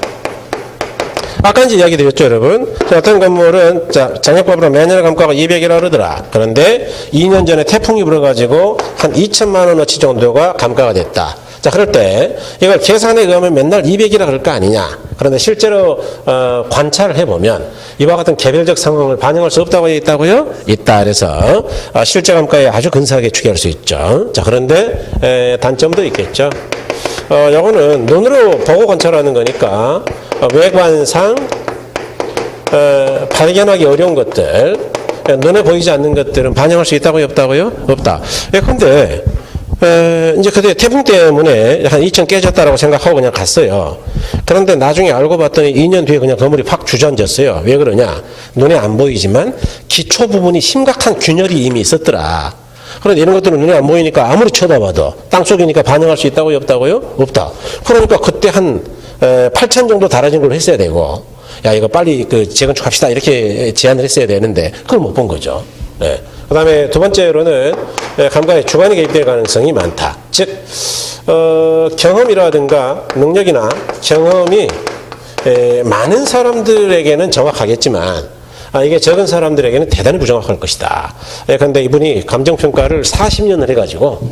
아까 이제 이야기 드렸죠, 여러분. 어떤 건물은 장력법으로 매년의 감가가 200이라 그러더라. 그런데 2년 전에 태풍이 불어가지고 한 2천만 원어치 정도가 감가가 됐다. 자, 그럴 때 이걸 계산에 의하면 맨날 200이라 그럴 거 아니냐. 그런데 실제로 관찰을 해보면 이와 같은 개별적 상황을 반영할 수 없다고 있다고요? 있다. 그래서 실제 감가에 아주 근사하게 추계할 수 있죠. 자, 그런데 단점도 있겠죠. 요거는 눈으로 보고 관찰하는 거니까 외관상 발견하기 어려운 것들, 눈에 보이지 않는 것들은 반영할 수 있다고요? 없다고요? 없다. 근데 이제 그때 태풍 때문에 한 2천 깨졌다라고 생각하고 그냥 갔어요. 그런데 나중에 알고 봤더니 2년 뒤에 그냥 건물이 확 주저앉았어요. 왜 그러냐? 눈에 안 보이지만 기초 부분이 심각한 균열이 이미 있었더라. 그런데 이런 것들은 눈에 안 보이니까 아무리 쳐다봐도 땅속이니까 반영할 수 있다고요? 없다고요? 없다. 그러니까 그때 한 8천 정도 달아진 걸로 했어야 되고, 야, 이거 빨리 재건축합시다. 이렇게 제안을 했어야 되는데, 그걸 못 본 거죠. 네. 그 다음에 두 번째로는 감가에 주관이 개입될 가능성이 많다. 즉, 경험이라든가 능력이나 경험이 많은 사람들에게는 정확하겠지만, 이게 적은 사람들에게는 대단히 부정확할 것이다. 그런데 이분이 감정평가를 40년을 해가지고,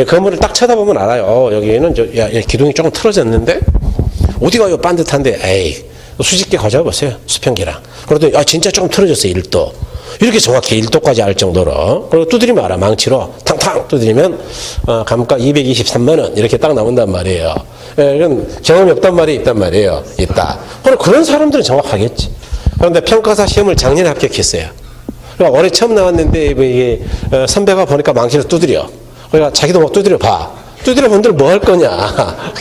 건물을 딱 쳐다보면 알아요. 여기는 기둥이 조금 틀어졌는데, 어디가 요 반듯한데, 에이, 수직계 가져와보세요. 수평계랑. 그래도, 진짜 조금 틀어졌어, 1도. 이렇게 정확히 1도까지 알 정도로. 그리고 두드리면 알아, 망치로. 탕탕 두드리면, 감가 223만원. 이렇게 딱 나온단 말이에요. 이건 경험이 없단 말이 있단 말이에요. 있다. 그런 사람들은 정확하겠지. 그런데 평가사 시험을 작년에 합격했어요. 그러니까 올해 처음 나왔는데, 이게, 선배가 보니까 망치로 두드려. 그러니까 자기도 막 두드려 봐. 두드려 본들 뭐 할 거냐,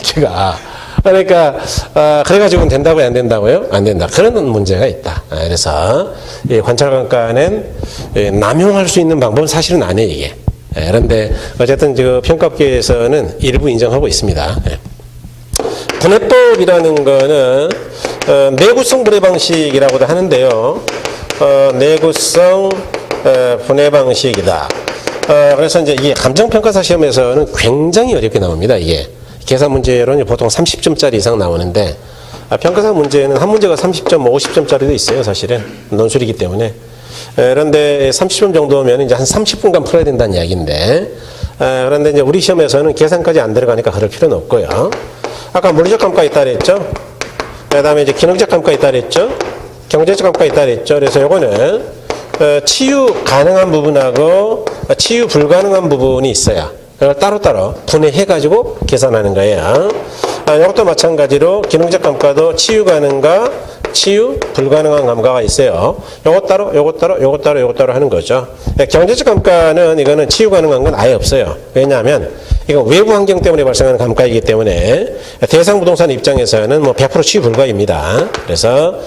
걔가. 그러니까 그래가지고는 된다고요? 안 된다고요? 안 된다. 그런 문제가 있다. 그래서 관찰감가는 남용할 수 있는 방법은 사실은 아니에요, 이게. 그런데 어쨌든 평가업계에서는 일부 인정하고 있습니다. 분해법이라는 거는 내구성 분해 방식이라고도 하는데요. 내구성 분해 방식이다. 그래서 이제 이게 감정평가사 시험에서는 굉장히 어렵게 나옵니다, 이게. 계산 문제로는 보통 30점짜리 이상 나오는데, 평가사 문제는 한 문제가 30점, 50점짜리도 있어요, 사실은. 논술이기 때문에. 그런데 30점 정도면 이제 한 30분간 풀어야 된다는 이야기인데, 그런데 이제 우리 시험에서는 계산까지 안 들어가니까 그럴 필요는 없고요. 아까 물리적 감가 있다 그랬죠? 그 다음에 이제 기능적 감가 있다 그랬죠? 경제적 감가 있다 그랬죠? 그래서 요거는, 치유 가능한 부분하고 치유 불가능한 부분이 있어요. 그걸 따로따로 분해해가지고 계산하는 거예요. 이것도 마찬가지로 기능적 감가도 치유 가능과 치유 불가능한 감가가 있어요. 요것 따로, 요것 따로, 요것 따로, 요것 따로 하는 거죠. 경제적 감가는 이거는 치유 가능한 건 아예 없어요. 왜냐하면 이건 외부 환경 때문에 발생하는 감가이기 때문에 대상 부동산 입장에서는 뭐 100% 치유 불가입니다. 그래서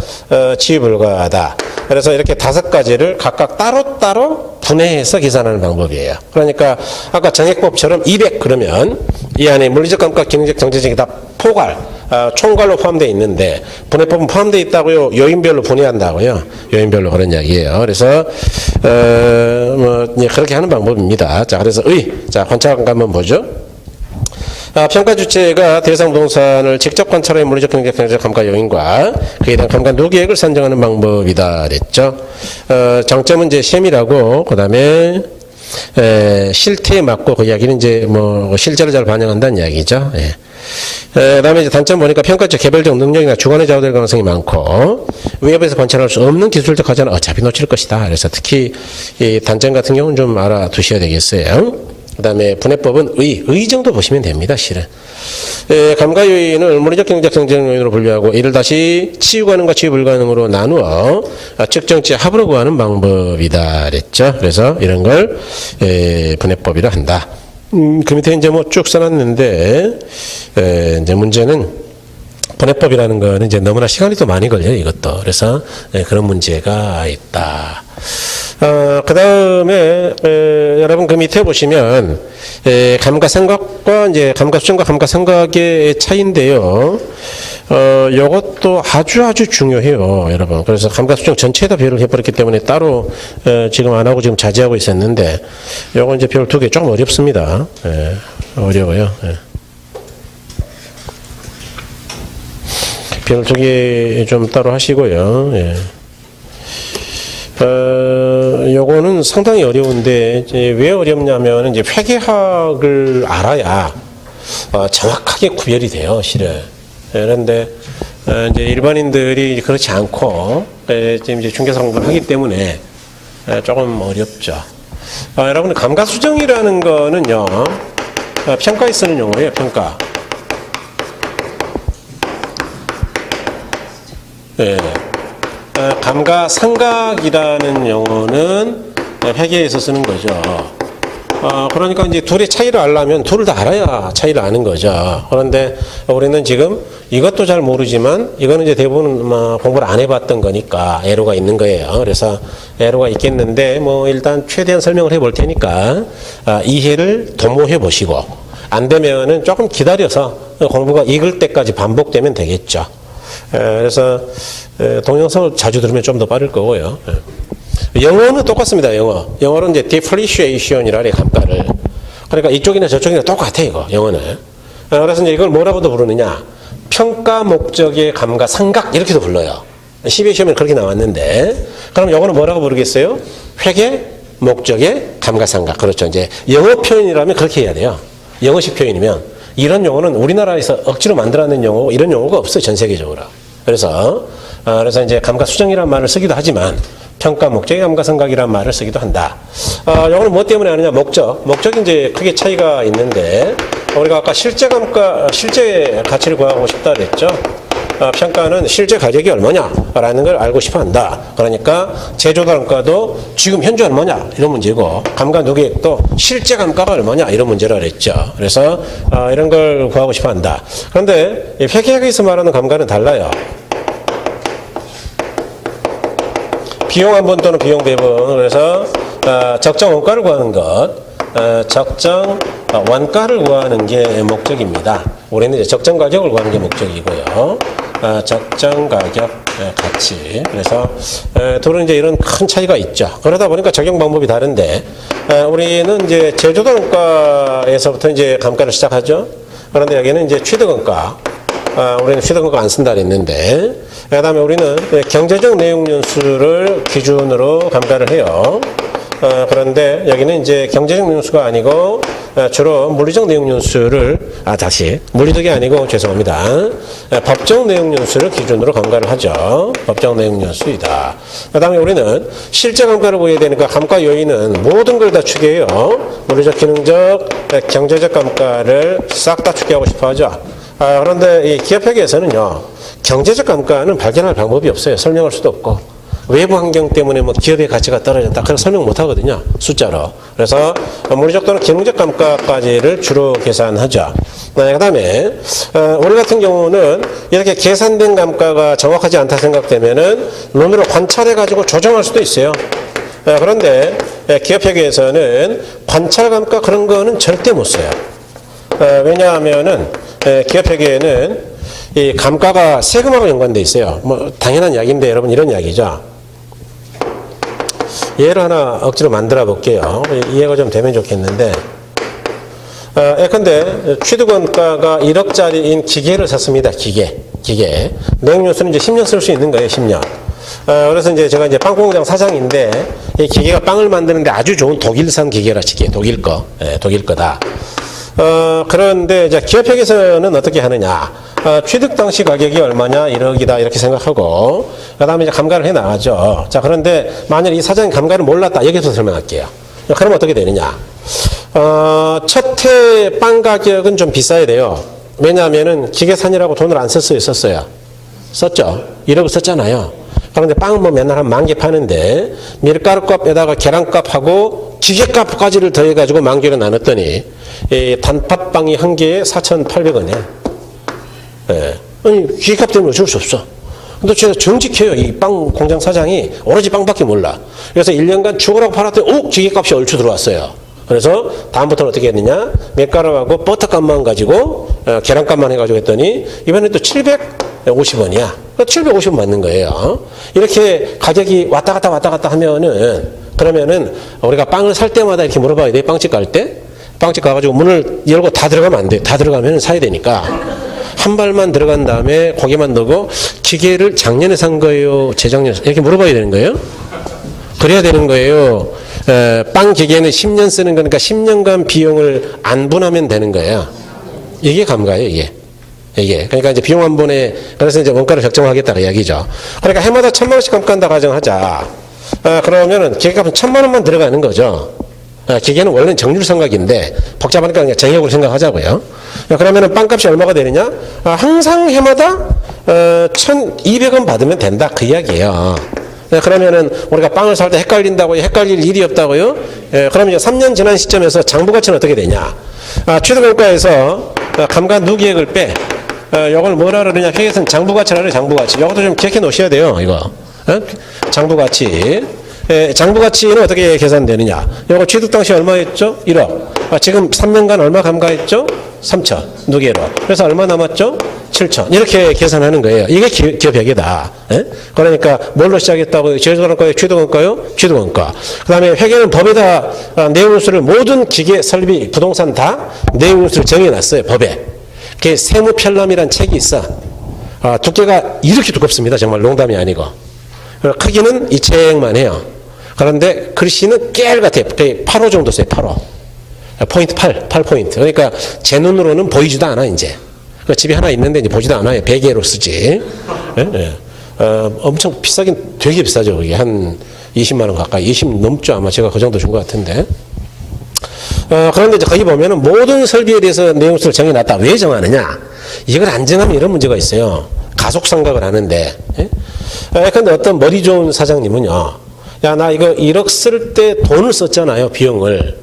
치유 불가하다. 그래서 이렇게 5가지를 각각 따로따로 분해해서 계산하는 방법이에요. 그러니까 아까 정액법처럼 200 그러면 이 안에 물리적 감가, 기능적, 경제적이 다 포괄, 총괄로 포함되어 있는데 분해법은 포함되어 있다고요? 요인별로 분해한다고요? 요인별로 그런 이야기예요. 그래서 그렇게 하는 방법입니다. 자, 그래서 자, 관찰감가 한번 보죠. 평가 주체가 대상 부동산을 직접 관찰해 물리적, 경제적, 경제적 감가 요인과 그에 대한 감가 노계획을 산정하는 방법이다 그랬죠. 장점은 이제 셈이라고, 그 다음에 실태에 맞고 그 이야기는 이제 뭐 실제를 잘 반영한다는 이야기죠. 그 다음에 이제 단점 보니까 평가적 개별적 능력이나 주관에 좌우될 가능성이 많고 외부에서 관찰할 수 없는 기술적 가치는 어차피 놓칠 것이다. 그래서 특히 이 단점 같은 경우는 좀 알아두셔야 되겠어요. 그 다음에 분해법은 의 정도 보시면 됩니다, 실은. 감가 요인을 물리적, 경제적, 경제적 요인으로 분류하고 이를 다시 치유 가능과 치유 불가능으로 나누어 측정치 합으로 구하는 방법이다 그랬죠. 그래서 이런 걸 분해법이라 한다. 그 밑에 이제 뭐 쭉 써놨는데 이제 문제는 분해법이라는 거는 이제 너무나 시간이 또 많이 걸려요, 이것도. 그래서 그런 문제가 있다. 그 다음에, 여러분 그 밑에 보시면, 감가상각과 이제 감가수정과 감가상각의 차이인데요. 요것도 아주 중요해요, 여러분. 그래서 감가수정 전체에다 비율을 해버렸기 때문에 따로 지금 안 하고 지금 자제하고 있었는데, 요거 이제 비율 2개 조금 어렵습니다. 예, 어려워요. 예. 비율 2개 좀 따로 하시고요. 예. 요거는 상당히 어려운데, 이제 왜 어렵냐면, 이제 회계학을 알아야 정확하게 구별이 돼요, 실은. 그런데 이제 일반인들이 그렇지 않고 지금 이제 중개사 공부를 하기 때문에 조금 어렵죠. 여러분 감가수정이라는 거는요, 평가에 쓰는 용어예요. 평가. 네. 감가상각이라는 용어는 회계에서 쓰는 거죠. 그러니까 이제 둘의 차이를 알려면 둘을 다 알아야 차이를 아는 거죠. 그런데 우리는 지금 이것도 잘 모르지만 이거는 이제 대부분 공부를 안 해봤던 거니까 애로가 있는 거예요. 그래서 애로가 있겠는데 뭐 일단 최대한 설명을 해볼 테니까 이해를 도모해 보시고 안 되면은 조금 기다려서 공부가 익을 때까지 반복되면 되겠죠. 그래서 동영상을 자주 들으면 좀 더 빠를 거고요. 영어는 똑같습니다. 영어는 이제 depreciation이라 그래, 감가를. 그러니까 이쪽이나 저쪽이나 똑같아, 이거, 영어는. 그래서 이제 이걸 뭐라고도 부르느냐. 평가 목적의 감가상각, 이렇게도 불러요. 12회 시험에 그렇게 나왔는데. 그럼 영어는 뭐라고 부르겠어요? 회계 목적의 감가상각. 그렇죠. 이제 영어 표현이라면 그렇게 해야 돼요. 영어식 표현이면. 이런 용어는 우리나라에서 억지로 만들어낸 용어고, 이런 용어가 없어요, 전 세계적으로. 그래서 이제 감가수정이라는 말을 쓰기도 하지만, 평가 목적의 감가상각이라는 말을 쓰기도 한다. 이거는 뭐 때문에 하느냐? 목적이 이제 크게 차이가 있는데, 우리가 아까 실제 가치를 구하고 싶다 그랬죠? 평가는 실제 가격이 얼마냐라는 걸 알고 싶어 한다. 그러니까 제조단가도 지금 현재 얼마냐? 이런 문제고, 감가 누계액도 실제 감가가 얼마냐? 이런 문제라 그랬죠. 그래서 이런 걸 구하고 싶어 한다. 그런데 회계학에서 말하는 감가는 달라요. 비용 한번 또는 비용 배분. 그래서 적정 원가를 구하는 것, 적정 원가를 구하는 게 목적입니다. 우리는 이제 적정 가격을 구하는 게 목적이고요. 적정 가격 가치. 그래서 둘은 이제 이런 큰 차이가 있죠. 그러다 보니까 적용 방법이 다른데, 우리는 이제 제조단가에서부터 이제 감가를 시작하죠. 그런데 여기는 이제 취득원가. 우리는 취득원가 안 쓴다 그랬는데, 그 다음에 우리는 경제적 내용연수를 기준으로 감가를 해요. 그런데 여기는 이제 경제적 내용연수가 아니고 주로 물리적 내용연수를, 물리적이 아니고 죄송합니다. 법적 내용연수를 기준으로 감가를 하죠. 법적 내용연수이다. 그 다음에 우리는 실제 감가를 보여야 되니까 감가 요인은 모든 걸 다 추계해요. 물리적, 기능적, 경제적 감가를 싹 다 추계하고 싶어 하죠. 그런데 이 기업회계에서는요, 경제적 감가는 발견할 방법이 없어요. 설명할 수도 없고. 외부 환경 때문에 뭐 기업의 가치가 떨어졌다. 그래서 설명 못 하거든요. 숫자로. 그래서 물리적 또는 기능적 감가까지를 주로 계산하죠. 그 다음에, 우리 같은 경우는 이렇게 계산된 감가가 정확하지 않다 생각되면은 눈으로 관찰해가지고 조정할 수도 있어요. 그런데 기업회계에서는 관찰 감가 그런 거는 절대 못 써요. 왜냐하면은 기업회계에는 이 감가가 세금하고 연관돼 있어요. 뭐 당연한 이야기인데 여러분 이런 이야기죠. 예를 하나 억지로 만들어 볼게요. 이해가 좀 되면 좋겠는데, 예컨대 취득원가가 1억짜리인 기계를 샀습니다. 기계. 내용연수는 이제 10년 쓸 수 있는 거예요. 10년. 그래서 이제 제가 이제 빵공장 사장인데, 이 기계가 빵을 만드는데 아주 좋은 독일산 기계라 치게. 독일 거다. 그런데 이제 기업회계에서는 어떻게 하느냐? 취득 당시 가격이 얼마냐? 1억이다. 이렇게 생각하고, 그 다음에 이제 감가를 해 나가죠. 자, 그런데 만약 이 사장이 감가를 몰랐다. 여기서 설명할게요. 그럼 어떻게 되느냐? 첫 해 빵 가격은 좀 비싸야 돼요. 왜냐하면은 기계산이라고 돈을 안 썼어요. 썼죠? 1억을 썼잖아요. 그런데 빵은 뭐 맨날 한 10,000개 파는데, 밀가루 값에다가 계란 값하고 기계값까지를 더해가지고 10,000개로 나눴더니, 이 단팥빵이 한 개에 4,800원이에요. 예. 아니, 기계값 때문에 어쩔 수 없어. 근데 제가 정직해요. 이 빵 공장 사장이 오로지 빵밖에 몰라. 그래서 1년간 죽으라고 팔았더니, 기계값이 얼추 들어왔어요. 그래서 다음부터는 어떻게 했느냐? 밀가루하고 버터값만 가지고, 계란값만 해가지고 했더니, 이번에 또 750원이야. 750원 맞는 거예요. 이렇게 가격이 왔다 갔다 하면은, 그러면은 우리가 빵을 살 때마다 이렇게 물어봐야 돼. 빵집 갈 때. 빵집 가가지고 문을 열고 다 들어가면 안 돼. 다 들어가면 사야 되니까. 한 발만 들어간 다음에 고개만 넣고 기계를 작년에 산 거예요? 재작년에? 이렇게 물어봐야 되는 거예요. 그래야 되는 거예요. 빵 기계는 10년 쓰는 거니까 10년간 비용을 안 분하면 되는 거예요. 이게 감가예요, 이게. 그러니까 이제 비용 한 번에, 그래서 이제 원가를 적정하겠다고 이야기죠. 그러니까 해마다 1,000만 원씩 감가한다 가정하자. 그러면은 기계값은 1,000만 원만 들어가는 거죠. 기계는 원래는 정률 생각인데 복잡하니까 그냥 정액으로 생각하자고요. 그러면은 빵값이 얼마가 되느냐? 항상 해마다 1,200원 받으면 된다 그 이야기예요. 그러면은 우리가 빵을 살 때 헷갈린다고요? 헷갈릴 일이 없다고요? 그러면 이제 3년 지난 시점에서 장부가치는 어떻게 되냐? 취득원가에서 감가 누계액을 빼. 이걸 뭐라 그러냐? 회계에서는 장부가치라 그래요. 장부가치. 이것도 좀 기억해 놓으셔야 돼요. 이거. 장부가치. 장부가치는 어떻게 계산되느냐? 이거 취득 당시 얼마였죠? 1억. 지금 3년간 얼마 감가했죠? 3천. 누계로. 그래서 얼마 남았죠? 7천. 이렇게 계산하는 거예요. 이게 기업회계다. 그러니까 뭘로 시작했다고요? 제조원가요? 취득원가요? 취득원가. 그 다음에 회계는 법에다 내용수를 모든 기계, 설비, 부동산 다 내용수를 정해놨어요. 법에. 그게 세무편람이란 책이 있어. 두께가 이렇게 두껍습니다. 정말 농담이 아니고. 크기는 이 책만 해요. 그런데 글씨는 깨알 같아요. 8호 정도 써요. 8호. 포인트 8포인트. 그러니까 제 눈으로는 보이지도 않아 이제. 집에 하나 있는데 이제 보지도 않아요. 베개로 쓰지. 엄청 비싸긴 되게 비싸죠. 그게 한 20만 원 가까이. 20 넘죠. 아마 제가 그 정도 준 것 같은데. 그런데 이제 거기 보면은 모든 설비에 대해서 내용수를 정해놨다. 왜 정하느냐? 이걸 안 정하면 이런 문제가 있어요. 가속상각을 하는데. 근데 어떤 머리 좋은 사장님은요. 야, 나 이거 1억 쓸 때 돈을 썼잖아요. 비용을.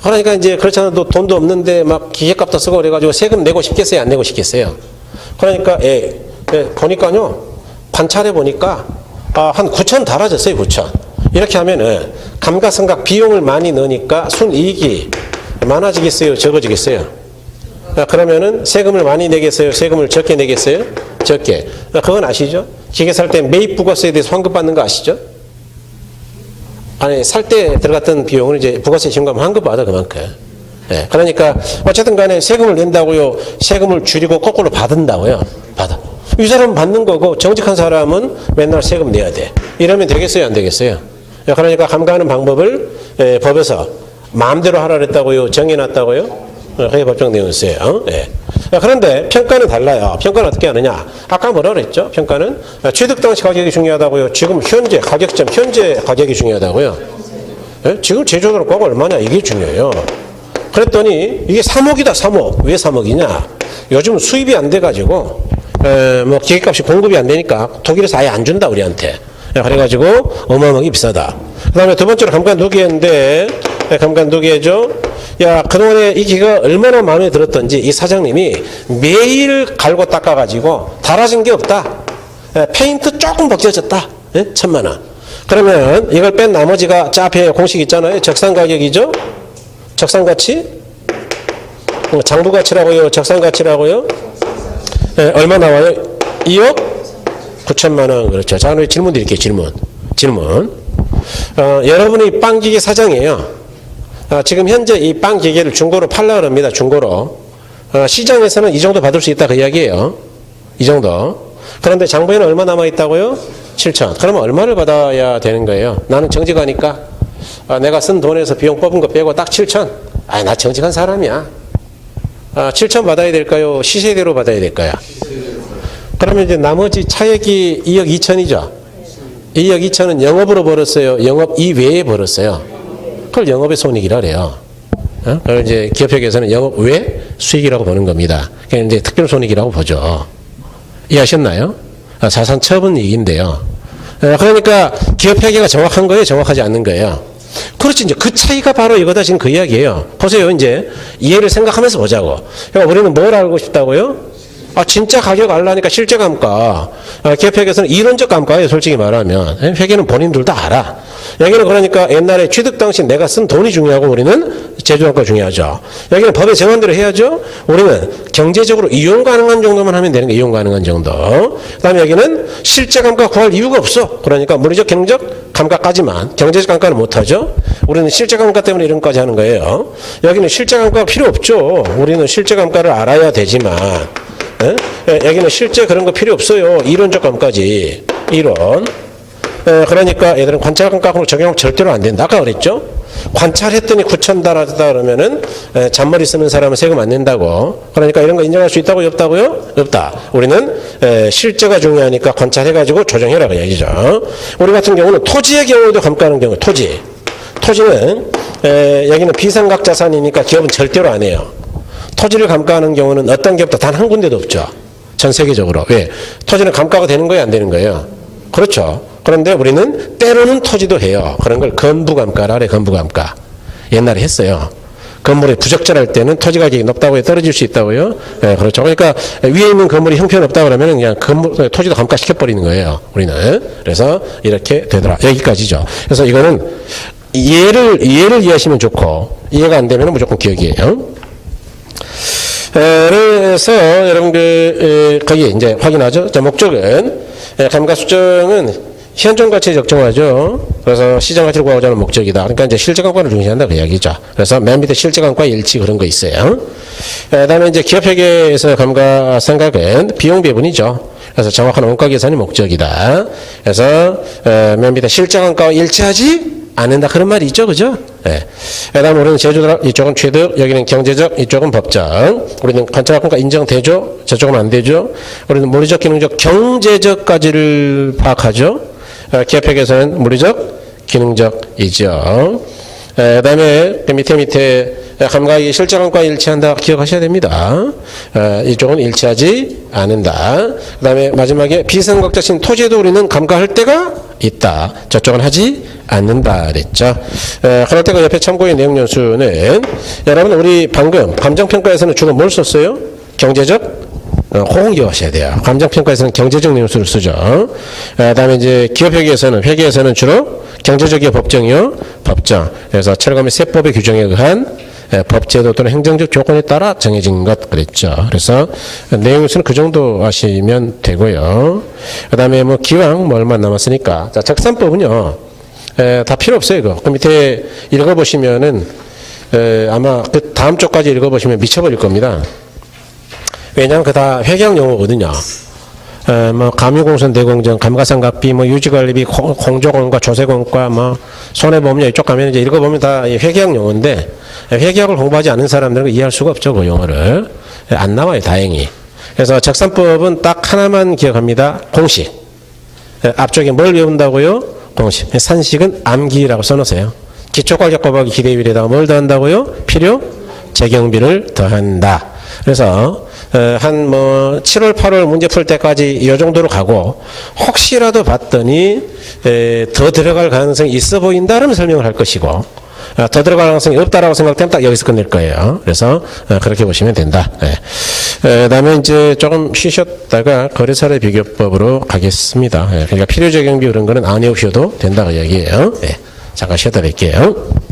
그러니까 이제 그렇잖아. 또 돈도 없는데 막 기계값도 쓰고 그래가지고 세금 내고 싶겠어요? 안 내고 싶겠어요? 그러니까, 보니까요. 관찰해 보니까, 한 9천 달아졌어요. 9천. 이렇게 하면은 감가상각 비용을 많이 넣으니까 순이익이 많아지겠어요? 적어지겠어요? 그러면은 세금을 많이 내겠어요? 세금을 적게 내겠어요? 적게. 그건 아시죠? 기계 살 때 매입 부가세에 대해서 환급받는 거 아시죠? 아니, 살 때 들어갔던 비용을 이제 부가세 신고하면 환급받아, 그만큼. 그러니까, 어쨌든 간에 세금을 낸다고요. 세금을 줄이고 거꾸로 받은다고요. 받아. 이 사람은 받는 거고, 정직한 사람은 맨날 세금 내야 돼. 이러면 되겠어요? 안 되겠어요? 그러니까 감가하는 방법을 법에서 마음대로 하라 그랬다고요? 정해놨다고요? 그게 법정 내용이 있어요. 그런데 평가는 달라요. 평가는 어떻게 하느냐? 아까 뭐라 그랬죠? 평가는 취득 당시 가격이 중요하다고요. 지금 현재 가격점, 현재 가격이 중요하다고요. 지금 제조업가가 얼마냐? 이게 중요해요. 그랬더니 이게 3억이다. 3억. 왜 3억이냐? 요즘 수입이 안 돼가지고 뭐 기계값이 공급이 안 되니까 독일에서 아예 안 준다 우리한테. 그래가지고 어마어마하게 비싸다. 그 다음에 두 번째로 감가 누계인데, 감가 누계죠. 야, 그동안에 이 기계가 얼마나 마음에 들었던지 이 사장님이 매일 갈고 닦아가지고 달아진 게 없다. 페인트 조금 벗겨졌다. 1,000만 원. 그러면 이걸 뺀 나머지가 자 앞에 공식 있잖아요. 적산가격이죠. 적산가치. 장부가치라고요. 적산가치라고요. 얼마 나와요? 2억 9천만 원. 그렇죠. 자, 그럼 질문 드릴게요. 질문. 여러분이 빵기계 사장이에요. 지금 현재 이 빵 기계를 중고로 팔려고 합니다. 중고로. 시장에서는 이 정도 받을 수 있다 그 이야기예요. 이 정도. 그런데 장부에는 얼마 남아있다고요? 7천. 그러면 얼마를 받아야 되는 거예요? 나는 정직하니까 내가 쓴 돈에서 비용 뽑은 거 빼고 딱 7천. 나 정직한 사람이야. 7천 받아야 될까요? 시세대로 받아야 될까요? 그러면 이제 나머지 차액이 2억 2천이죠. 2억 2천은 영업으로 벌었어요. 영업 이외에 벌었어요. 그걸 영업의 손익이라 그래요. 그걸 이제 기업회계에서는 영업 외 수익이라고 보는 겁니다. 그냥 이제 특별 손익이라고 보죠. 이해하셨나요? 자산 처분 이익인데요. 그러니까 기업회계가 정확한 거예요? 정확하지 않는 거예요? 그렇지. 이제 그 차이가 바로 이거다. 지금 그 이야기예요. 보세요. 이제 이해를 생각하면서 보자고. 그러니까 우리는 뭘 알고 싶다고요? 진짜 가격 알라니까 실제 감가. 기업회계에서는 이론적 감가예요, 솔직히 말하면. 회계는 본인들도 알아. 여기는 그러니까 옛날에 취득 당시 내가 쓴 돈이 중요하고 우리는 제조단가 중요하죠. 여기는 법에 정한 대로 해야죠. 우리는 경제적으로 이용 가능한 정도만 하면 되는 게 이용 가능한 정도. 그 다음에 여기는 실제 감가 구할 이유가 없어. 그러니까 물리적, 경제적 감가까지만. 경제적 감가는 못하죠. 우리는 실제 감가 때문에 이런 것까지 하는 거예요. 여기는 실제 감가가 필요 없죠. 우리는 실제 감가를 알아야 되지만. 여기는 실제 그런 거 필요 없어요. 이론적 감까지. 이론. 그러니까 얘들은 관찰 감가로 적용하면 절대로 안 된다. 아까 그랬죠? 관찰했더니 9천 달하다 그러면은 잔머리 쓰는 사람은 세금 안 낸다고. 그러니까 이런 거 인정할 수 있다고요? 없다고요? 없다. 우리는 실제가 중요하니까 관찰해가지고 조정해라 그 얘기죠. 우리 같은 경우는 토지의 경우도 감가하는 경우. 토지는 여기는 비상각 자산이니까 기업은 절대로 안 해요. 토지를 감가하는 경우는 어떤 기업도 단 한 군데도 없죠. 전 세계적으로. 왜? 토지는 감가가 되는 거예요? 안 되는 거예요? 그렇죠. 그런데 우리는 때로는 토지도 해요. 그런 걸 건부감가라 그래. 건부감가. 옛날에 했어요. 건물이 부적절할 때는 토지 가격이 높다고 떨어질 수 있다고요. 네, 그렇죠. 그러니까 위에 있는 건물이 형편없다 그러면 그냥 토지도 감가시켜버리는 거예요. 우리는. 그래서 이렇게 되더라. 여기까지죠. 그래서 이거는 이해를 이해하시면 좋고 이해가 안 되면 무조건 기억이에요. 그래서 여러분들 거기 이제 확인하죠. 자, 목적은 감가수정은 현존 가치에 적정하죠. 그래서 시장 가치를 구하고자 하는 목적이다. 그러니까 이제 실제 감가를 중시한다 그 이야기죠. 그래서 맨 밑에 실제 감가 일치 그런 거 있어요. 그다음에 이제 기업회계에서 감가상각은 비용 배분이죠. 그래서 정확한 원가 계산이 목적이다. 그래서 맨 밑에 실제 감가와 일치하지 않는다 그런 말이 있죠, 그죠? 네. 그다음 우리는 제조단 이쪽은 취득, 여기는 경제적, 이쪽은 법정. 우리는 관찰학과 인정되죠, 저쪽은 안 되죠. 우리는 물리적, 기능적, 경제적까지를 파악하죠. 기업회계에서는 물리적, 기능적이죠. 그다음에 그 밑에 감가이 실제 감가와 일치한다 기억하셔야 됩니다. 이쪽은 일치하지 않는다. 그다음에 마지막에 비상각자신 토지에도 우리는 감가할 때가 있다. 저쪽은 하지 않는다 그랬죠. 그럴 때 그 옆에 참고의 내용 연수는 여러분 우리 방금 감정평가에서는 주로 뭘 썼어요? 경제적 호응 기억하셔야 돼요. 감정평가에서는 경제적 내용수를 쓰죠. 그다음에 이제 기업회계에서는 회계에서는 주로 경제적이요 법정이요 법정. 그래서 철거및 세법의 규정에 의한 법제도 또는 행정적 조건에 따라 정해진 것 그랬죠. 그래서 내용수는 그 정도 하시면 되고요. 그다음에 뭐 기왕 뭐 얼마 남았으니까 자 적산법은요 다 필요 없어요 이거. 그 밑에 읽어보시면은 아마 그 다음 쪽까지 읽어보시면 미쳐버릴 겁니다. 왜냐하면 그 다 회계학 용어거든요. 뭐 감유공선 대공정, 감가상각비, 뭐 유지관리비, 공조공과 조세공과, 뭐 손해보험료 이쪽 가면 이제 읽어보면 다 회계학 용어인데 회계학을 공부하지 않은 사람들은 이해할 수가 없죠 그 용어를. 안 나와요 다행히. 그래서 적산법은 딱 하나만 기억합니다. 공식. 앞쪽에 뭘 외운다고요? 공식. 산식은 암기라고 써놓으세요. 기초가격 곱하기 기대율에다가 뭘 더한다고요? 필요 재경비를 더한다. 그래서 한 뭐 7월 8월 문제 풀 때까지 이 정도로 가고 혹시라도 봤더니 더 들어갈 가능성이 있어 보인다 그러면 설명을 할 것이고 더 들어갈 가능성이 없다라고 생각되면 딱 여기서 끝낼 거예요. 그래서 그렇게 보시면 된다. 그다음에 이제 조금 쉬셨다가 거래사례 비교법으로 가겠습니다. 그러니까 필요재경비 그런 거는 안 외우셔도 된다고 얘기해요. 잠깐 쉬었다 뵐게요.